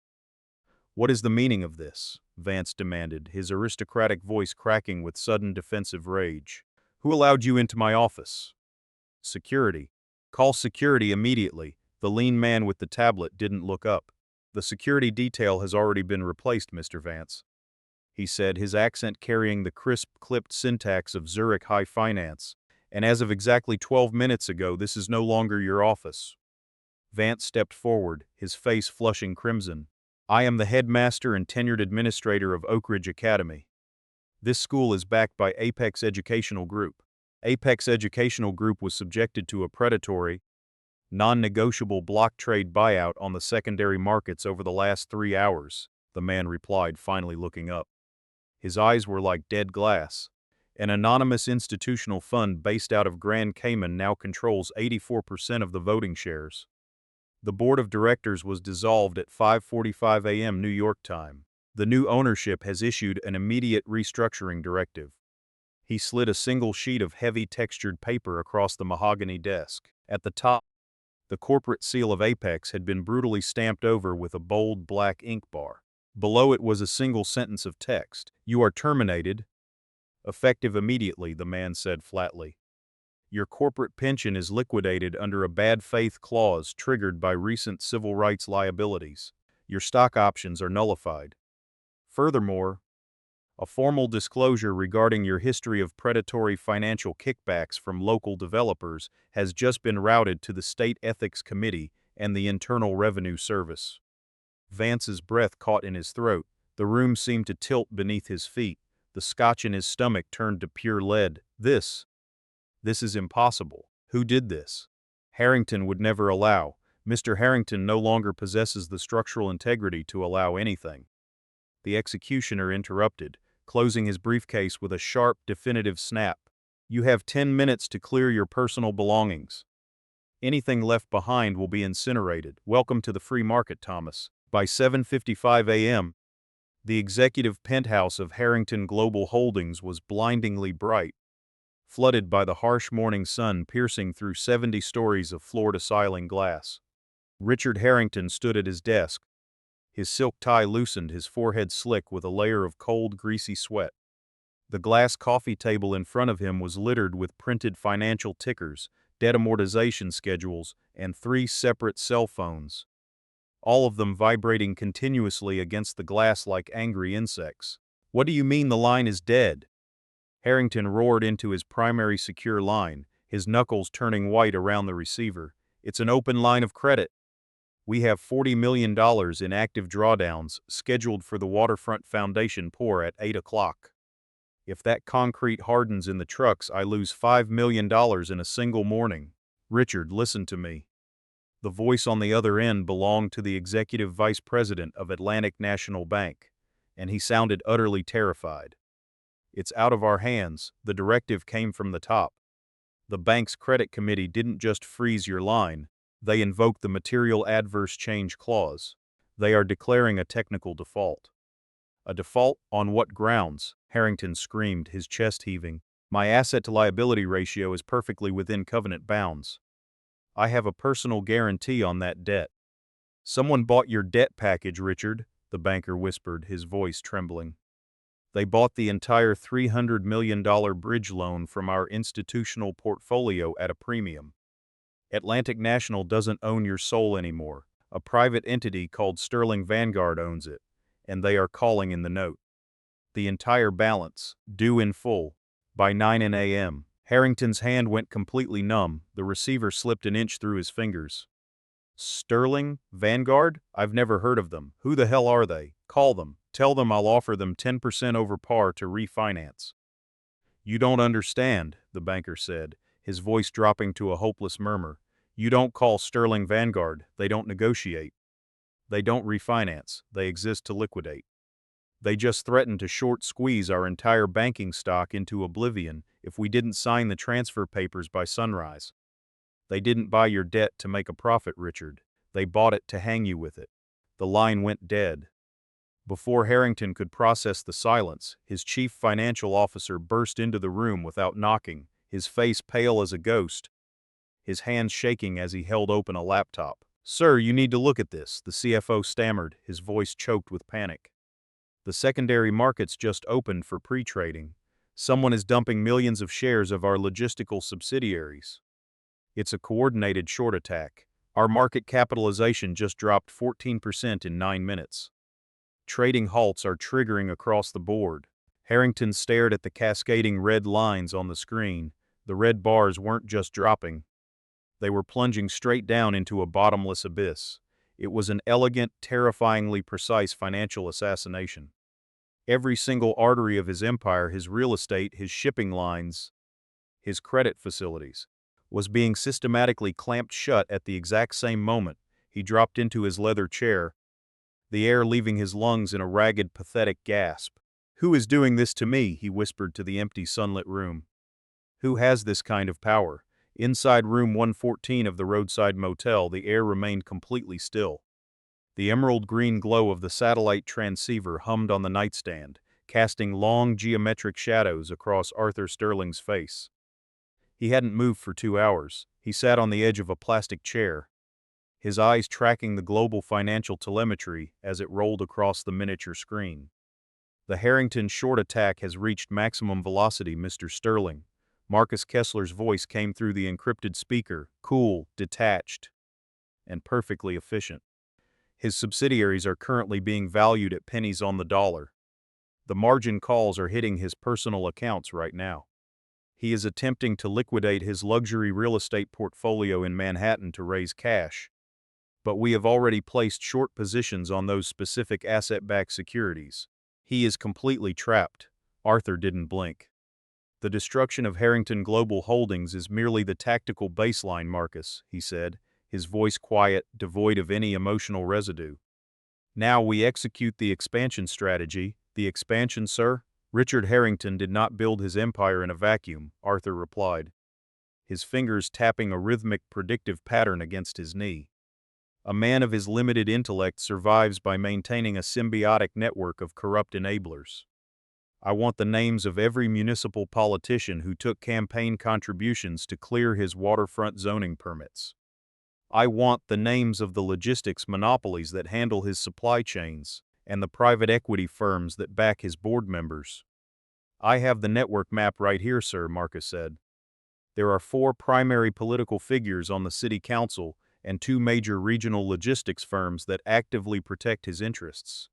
"What is the meaning of this?" Vance demanded, his aristocratic voice cracking with sudden defensive rage. "Who allowed you into my office?" "Security." "Call security immediately." The lean man with the tablet didn't look up. "The security detail has already been replaced, Mr. Vance," he said, his accent carrying the crisp, clipped syntax of Zurich high finance. "And as of exactly 12 minutes ago, this is no longer your office." Vance stepped forward, his face flushing crimson. "I am the headmaster and tenured administrator of Oak Ridge Academy. This school is backed by Apex Educational Group. Apex Educational Group was subjected to a predatory, non-negotiable block trade buyout on the secondary markets over the last 3 hours," the man replied, finally looking up. His eyes were like dead glass. "An anonymous institutional fund based out of Grand Cayman now controls 84% of the voting shares. The board of directors was dissolved at 5:45 a.m. New York time. The new ownership has issued an immediate restructuring directive." He slid a single sheet of heavy textured paper across the mahogany desk. At the top, the corporate seal of Apex had been brutally stamped over with a bold black ink bar. Below it was a single sentence of text. "You are terminated, effective immediately," the man said flatly. "Your corporate pension is liquidated under a bad faith clause triggered by recent civil rights liabilities. Your stock options are nullified. Furthermore, a formal disclosure regarding your history of predatory financial kickbacks from local developers has just been routed to the State Ethics Committee and the Internal Revenue Service." Vance's breath caught in his throat. The room seemed to tilt beneath his feet. The scotch in his stomach turned to pure lead. This is impossible. Who did this? Harrington would never allow. Mr. Harrington no longer possesses the structural integrity to allow anything. The executioner interrupted, closing his briefcase with a sharp, definitive snap. "You have 10 minutes to clear your personal belongings. Anything left behind will be incinerated. Welcome to the free market, Thomas." By 7:55 a.m., the executive penthouse of Harrington Global Holdings was blindingly bright, flooded by the harsh morning sun piercing through 70 stories of floor-to-ceiling glass. Richard Harrington stood at his desk, his silk tie loosened, his forehead slick with a layer of cold, greasy sweat. The glass coffee table in front of him was littered with printed financial tickers, debt amortization schedules, and 3 separate cell phones, all of them vibrating continuously against the glass like angry insects. "What do you mean the line is dead?" Harrington roared into his primary secure line, his knuckles turning white around the receiver. "It's an open line of credit. We have $40 million in active drawdowns scheduled for the Waterfront Foundation pour at 8 o'clock. If that concrete hardens in the trucks, I lose $5 million in a single morning." "Richard, listen to me." The voice on the other end belonged to the executive vice president of Atlantic National Bank, and he sounded utterly terrified. "It's out of our hands. The directive came from the top. The bank's credit committee didn't just freeze your line, they invoked the material adverse change clause. They are declaring a technical default." "A default? On what grounds?" Harrington screamed, his chest heaving. "My asset-to-liability ratio is perfectly within covenant bounds. I have a personal guarantee on that debt." "Someone bought your debt package, Richard," the banker whispered, his voice trembling. "They bought the entire $300 million bridge loan from our institutional portfolio at a premium. Atlantic National doesn't own your soul anymore. A private entity called Sterling Vanguard owns it, and they are calling in the note. The entire balance, due in full, by 9 a.m. Harrington's hand went completely numb, the receiver slipped an inch through his fingers. "Sterling? Vanguard? I've never heard of them. Who the hell are they? Call them. Tell them I'll offer them 10% over par to refinance." "You don't understand," the banker said, his voice dropping to a hopeless murmur. "You don't call Sterling Vanguard. They don't negotiate. They don't refinance. They exist to liquidate. They just threatened to short squeeze our entire banking stock into oblivion if we didn't sign the transfer papers by sunrise. They didn't buy your debt to make a profit, Richard. They bought it to hang you with it." The line went dead. Before Harrington could process the silence, his chief financial officer burst into the room without knocking, his face pale as a ghost, his hands shaking as he held open a laptop. "Sir, you need to look at this," the CFO stammered, his voice choked with panic. "The secondary markets just opened for pre-trading. Someone is dumping millions of shares of our logistical subsidiaries. It's a coordinated short attack. Our market capitalization just dropped 14% in 9 minutes. Trading halts are triggering across the board." Harrington stared at the cascading red lines on the screen. The red bars weren't just dropping. They were plunging straight down into a bottomless abyss. It was an elegant, terrifyingly precise financial assassination. Every single artery of his empire, his real estate, his shipping lines, his credit facilities, was being systematically clamped shut at the exact same moment. He dropped into his leather chair, the air leaving his lungs in a ragged, pathetic gasp. "Who is doing this to me?" he whispered to the empty, sunlit room. "Who has this kind of power?" Inside room 114 of the roadside motel, the air remained completely still. The emerald-green glow of the satellite transceiver hummed on the nightstand, casting long geometric shadows across Arthur Sterling's face. He hadn't moved for 2 hours. He sat on the edge of a plastic chair, his eyes tracking the global financial telemetry as it rolled across the miniature screen. "The Harrington short attack has reached maximum velocity, Mr. Sterling." Marcus Kessler's voice came through the encrypted speaker, cool, detached, and perfectly efficient. "His subsidiaries are currently being valued at pennies on the dollar. The margin calls are hitting his personal accounts right now. He is attempting to liquidate his luxury real estate portfolio in Manhattan to raise cash. But we have already placed short positions on those specific asset-backed securities. He is completely trapped." Arthur didn't blink. "The destruction of Harrington Global Holdings is merely the tactical baseline, Marcus," he said, his voice quiet, devoid of any emotional residue. "Now we execute the expansion strategy." "The expansion, sir?" "Richard Harrington did not build his empire in a vacuum," Arthur replied, his fingers tapping a rhythmic, predictive pattern against his knee. "A man of his limited intellect survives by maintaining a symbiotic network of corrupt enablers. I want the names of every municipal politician who took campaign contributions to clear his waterfront zoning permits. I want the names of the logistics monopolies that handle his supply chains, and the private equity firms that back his board members." "I have the network map right here, sir," Marcus said. There are 4 primary political figures on the city council and 2 major regional logistics firms that actively protect his interests.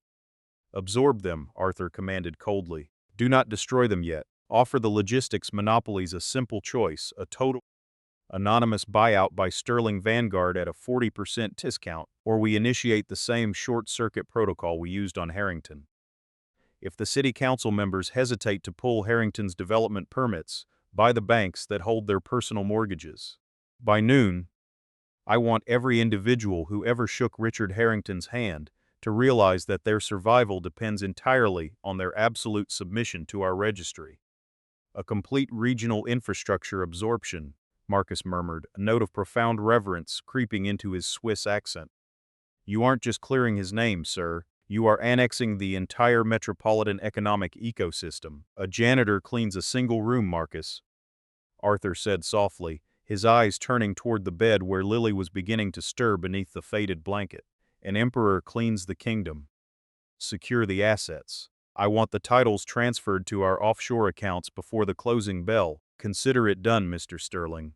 Absorb them, Arthur commanded coldly. Do not destroy them yet. Offer the logistics monopolies a simple choice, a total anonymous buyout by Sterling Vanguard at a 40% discount, or we initiate the same short-circuit protocol we used on Harrington. If the city council members hesitate to pull Harrington's development permits, buy the banks that hold their personal mortgages. By noon, I want every individual who ever shook Richard Harrington's hand to realize that their survival depends entirely on their absolute submission to our registry. A complete regional infrastructure absorption, Marcus murmured, a note of profound reverence creeping into his Swiss accent. You aren't just clearing his name, sir. You are annexing the entire metropolitan economic ecosystem. A janitor cleans a single room, Marcus, Arthur said softly, his eyes turning toward the bed where Lily was beginning to stir beneath the faded blanket. An emperor cleans the kingdom. Secure the assets. I want the titles transferred to our offshore accounts before the closing bell. Consider it done, Mr. Sterling.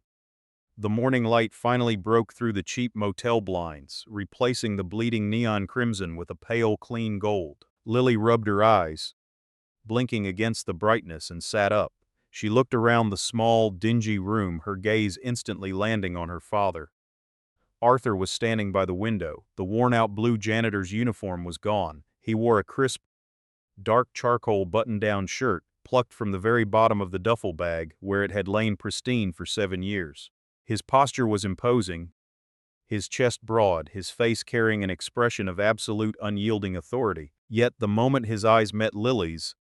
The morning light finally broke through the cheap motel blinds, replacing the bleeding neon crimson with a pale, clean gold. Lily rubbed her eyes, blinking against the brightness, and sat up. She looked around the small, dingy room, her gaze instantly landing on her father. Arthur was standing by the window. The worn-out blue janitor's uniform was gone. He wore a crisp, dark charcoal button-down shirt, plucked from the very bottom of the duffel bag, where it had lain pristine for 7 years. His posture was imposing, his chest broad, his face carrying an expression of absolute unyielding authority. Yet the moment his eyes met Lily's,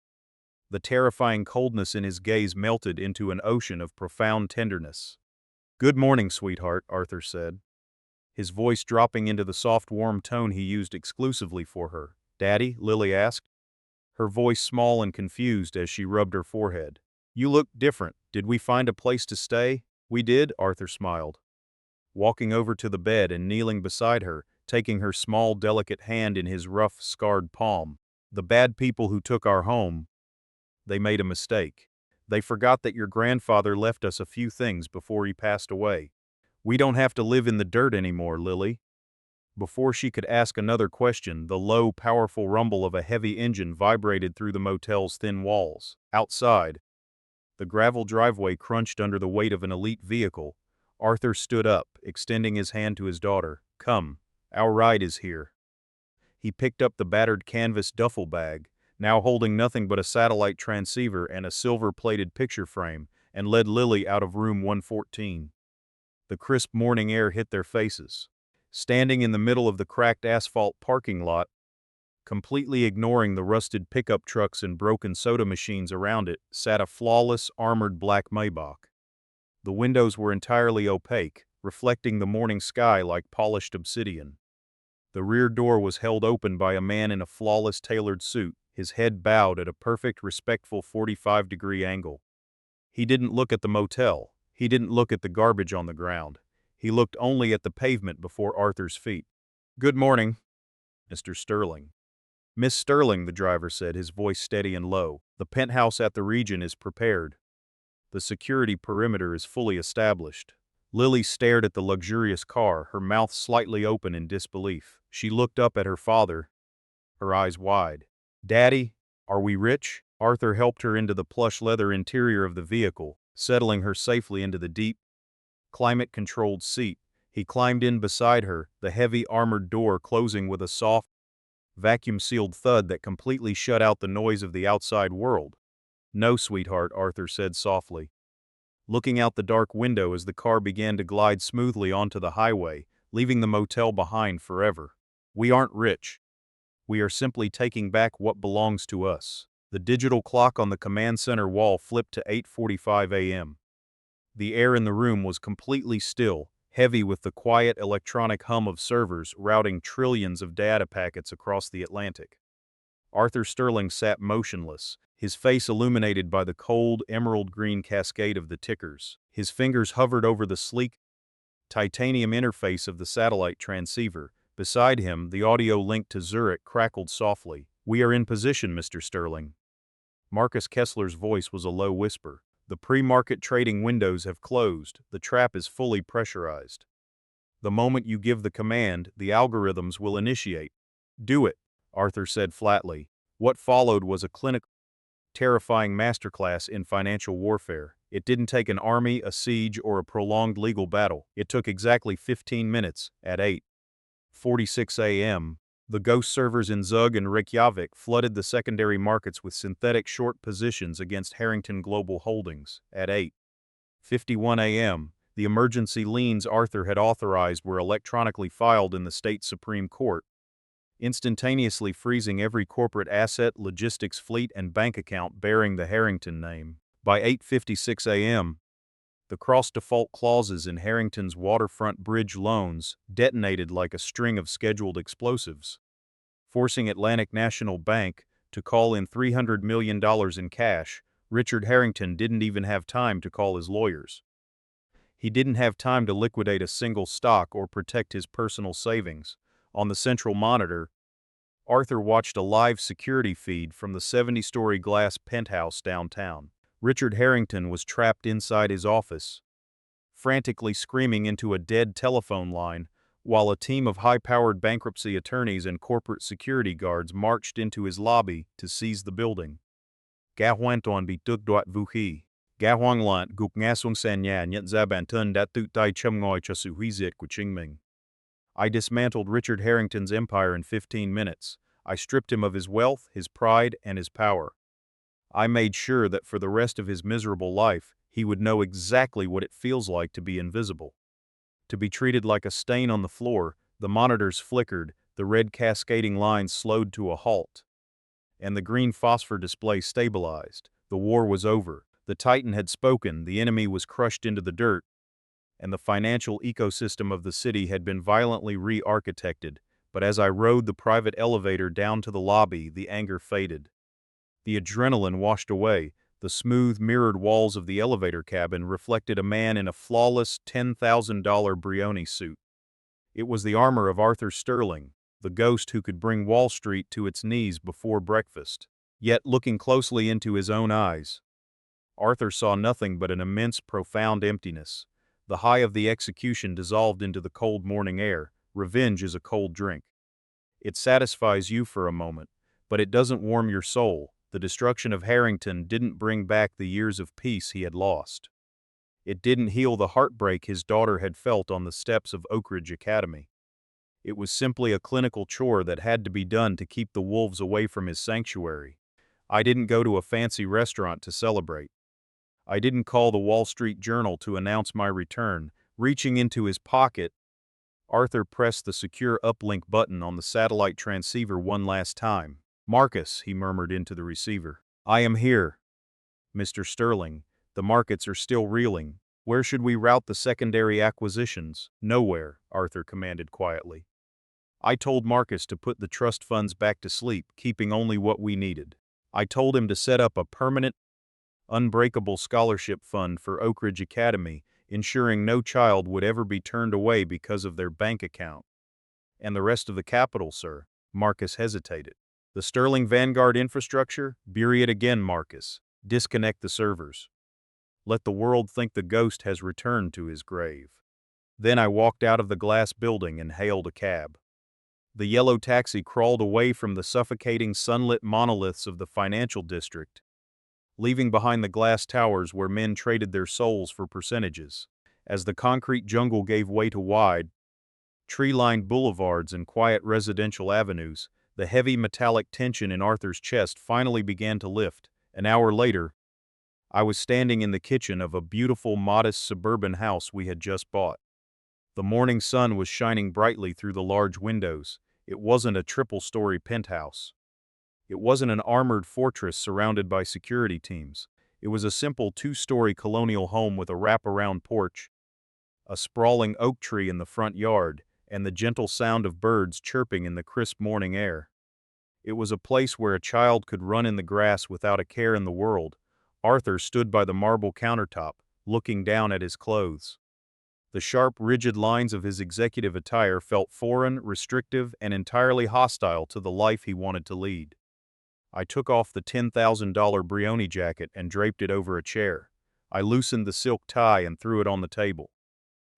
the terrifying coldness in his gaze melted into an ocean of profound tenderness. "Good morning, sweetheart," Arthur said, his voice dropping into the soft, warm tone he used exclusively for her. "Daddy?" Lily asked, her voice small and confused as she rubbed her forehead. "You look different. Did we find a place to stay?" "We did," Arthur smiled, walking over to the bed and kneeling beside her, taking her small, delicate hand in his rough, scarred palm. "The bad people who took our home, they made a mistake. They forgot that your grandfather left us a few things before he passed away. We don't have to live in the dirt anymore, Lily." Before she could ask another question, the low, powerful rumble of a heavy engine vibrated through the motel's thin walls. Outside, the gravel driveway crunched under the weight of an elite vehicle. Arthur stood up, extending his hand to his daughter. "Come, our ride is here." He picked up the battered canvas duffel bag, now holding nothing but a satellite transceiver and a silver-plated picture frame, and led Lily out of room 114. The crisp morning air hit their faces. Standing in the middle of the cracked asphalt parking lot, completely ignoring the rusted pickup trucks and broken soda machines around it, sat a flawless, armored black Maybach. The windows were entirely opaque, reflecting the morning sky like polished obsidian. The rear door was held open by a man in a flawless tailored suit, his head bowed at a perfect, respectful 45-degree angle. He didn't look at the motel. He didn't look at the garbage on the ground. He looked only at the pavement before Arthur's feet. "Good morning, Mr. Sterling." "Miss Sterling," the driver said, his voice steady and low. "The penthouse at the Region is prepared. The security perimeter is fully established." Lily stared at the luxurious car, her mouth slightly open in disbelief. She looked up at her father, her eyes wide. "Daddy, are we rich?" Arthur helped her into the plush leather interior of the vehicle, settling her safely into the deep, climate-controlled seat. He climbed in beside her, the heavy armored door closing with a soft, vacuum-sealed thud that completely shut out the noise of the outside world. "No, sweetheart," Arthur said softly, looking out the dark window as the car began to glide smoothly onto the highway, leaving the motel behind forever. "We aren't rich. We are simply taking back what belongs to us." The digital clock on the command center wall flipped to 8:45 a.m. The air in the room was completely still, heavy with the quiet electronic hum of servers routing trillions of data packets across the Atlantic. Arthur Sterling sat motionless, his face illuminated by the cold, emerald-green cascade of the tickers. His fingers hovered over the sleek, titanium interface of the satellite transceiver. Beside him, the audio link to Zurich crackled softly. "We are in position, Mr. Sterling." Marcus Kessler's voice was a low whisper. The pre-market trading windows have closed. The trap is fully pressurized. The moment you give the command, the algorithms will initiate. Do it, Arthur said flatly. What followed was a clinical, terrifying masterclass in financial warfare. It didn't take an army, a siege, or a prolonged legal battle. It took exactly 15 minutes. At 8:46 a.m., the ghost servers in Zug and Reykjavik flooded the secondary markets with synthetic short positions against Harrington Global Holdings. At 8:51 a.m., the emergency liens Arthur had authorized were electronically filed in the state Supreme Court, instantaneously freezing every corporate asset, logistics fleet, and bank account bearing the Harrington name. By 8:56 a.m., the cross-default clauses in Harrington's waterfront bridge loans detonated like a string of scheduled explosives, forcing Atlantic National Bank to call in $300 million in cash. Richard Harrington didn't even have time to call his lawyers. He didn't have time to liquidate a single stock or protect his personal savings. On the central monitor, Arthur watched a live security feed from the 70-story glass penthouse downtown. Richard Harrington was trapped inside his office, frantically screaming into a dead telephone line, while a team of high-powered bankruptcy attorneys and corporate security guards marched into his lobby to seize the building. Gahuanton bitugdot vuhi. Gahuanglant gukngasung sanya nyet zabantun datut tai chumngoi chasuhuizit kuchingming. I dismantled Richard Harrington's empire in 15 minutes. I stripped him of his wealth, his pride, and his power. I made sure that for the rest of his miserable life, he would know exactly what it feels like to be invisible. To be treated like a stain on the floor. The monitors flickered, the red cascading lines slowed to a halt, and the green phosphor display stabilized. The war was over. The Titan had spoken, the enemy was crushed into the dirt, and the financial ecosystem of the city had been violently re-architected. But as I rode the private elevator down to the lobby, the anger faded. The adrenaline washed away. The smooth, mirrored walls of the elevator cabin reflected a man in a flawless $10,000 Brioni suit. It was the armor of Arthur Sterling, the ghost who could bring Wall Street to its knees before breakfast. Yet, looking closely into his own eyes, Arthur saw nothing but an immense, profound emptiness. The high of the execution dissolved into the cold morning air. Revenge is a cold drink. It satisfies you for a moment, but it doesn't warm your soul. The destruction of Harrington didn't bring back the years of peace he had lost. It didn't heal the heartbreak his daughter had felt on the steps of Oak Ridge Academy. It was simply a clinical chore that had to be done to keep the wolves away from his sanctuary. I didn't go to a fancy restaurant to celebrate. I didn't call the Wall Street Journal to announce my return. Reaching into his pocket, Arthur pressed the secure uplink button on the satellite transceiver one last time. "Marcus," he murmured into the receiver. "I am here, Mr. Sterling. The markets are still reeling. Where should we route the secondary acquisitions?" "Nowhere," Arthur commanded quietly. I told Marcus to put the trust funds back to sleep, keeping only what we needed. I told him to set up a permanent, unbreakable scholarship fund for Oak Ridge Academy, ensuring no child would ever be turned away because of their bank account. "And the rest of the capital, sir?" Marcus hesitated. "The Sterling Vanguard infrastructure? Bury it again, Marcus. Disconnect the servers. Let the world think the ghost has returned to his grave." Then I walked out of the glass building and hailed a cab. The yellow taxi crawled away from the suffocating sunlit monoliths of the financial district, leaving behind the glass towers where men traded their souls for percentages. As the concrete jungle gave way to wide, tree-lined boulevards and quiet residential avenues, the heavy metallic tension in Arthur's chest finally began to lift. An hour later, I was standing in the kitchen of a beautiful, modest suburban house we had just bought. The morning sun was shining brightly through the large windows. It wasn't a triple-story penthouse. It wasn't an armored fortress surrounded by security teams. It was a simple two-story colonial home with a wrap-around porch, a sprawling oak tree in the front yard, and the gentle sound of birds chirping in the crisp morning air. It was a place where a child could run in the grass without a care in the world. Arthur stood by the marble countertop, looking down at his clothes. The sharp, rigid lines of his executive attire felt foreign, restrictive, and entirely hostile to the life he wanted to lead. I took off the $10,000 Brioni jacket and draped it over a chair. I loosened the silk tie and threw it on the table.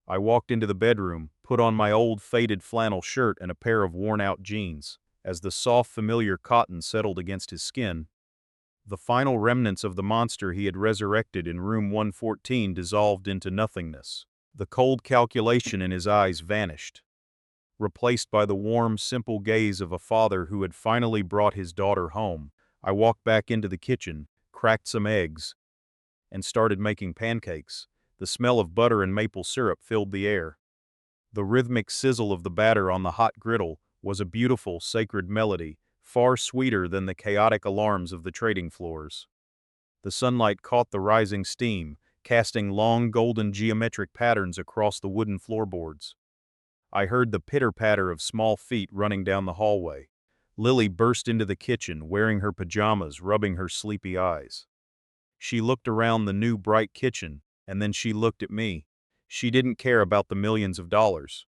I walked into the bedroom, put on my old faded flannel shirt and a pair of worn-out jeans. As the soft, familiar cotton settled against his skin, the final remnants of the monster he had resurrected in room 114 dissolved into nothingness. The cold calculation in his eyes vanished, replaced by the warm, simple gaze of a father who had finally brought his daughter home. I walked back into the kitchen, cracked some eggs, and started making pancakes. The smell of butter and maple syrup filled the air. The rhythmic sizzle of the batter on the hot griddle was a beautiful, sacred melody, far sweeter than the chaotic alarms of the trading floors. The sunlight caught the rising steam, casting long golden geometric patterns across the wooden floorboards. I heard the pitter-patter of small feet running down the hallway. Lily burst into the kitchen, wearing her pajamas, rubbing her sleepy eyes. She looked around the new bright kitchen, and then she looked at me. She didn't care about the millions of dollars.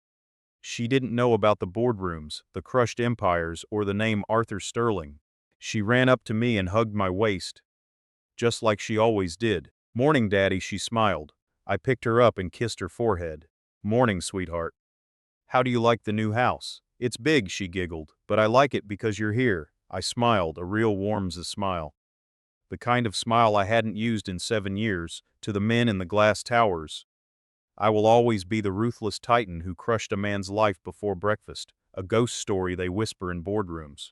She didn't know about the boardrooms, the crushed empires, or the name Arthur Sterling. She ran up to me and hugged my waist, just like she always did. "Morning, Daddy," she smiled. I picked her up and kissed her forehead. "Morning, sweetheart. How do you like the new house?" "It's big," she giggled, "but I like it because you're here." I smiled, a real warm's smile. The kind of smile I hadn't used in 7 years, to the men in the glass towers. I will always be the ruthless titan who crushed a man's life before breakfast, a ghost story they whisper in boardrooms.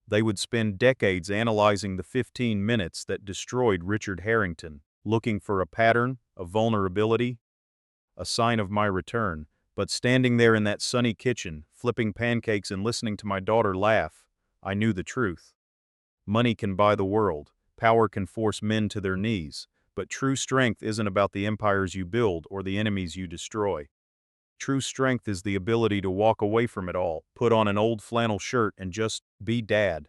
They would spend decades analyzing the 15 minutes that destroyed Richard Harrington, looking for a pattern, a vulnerability, a sign of my return. But standing there in that sunny kitchen, flipping pancakes and listening to my daughter laugh, I knew the truth. Money can buy the world, power can force men to their knees, but true strength isn't about the empires you build or the enemies you destroy. True strength is the ability to walk away from it all, put on an old flannel shirt and just be dad.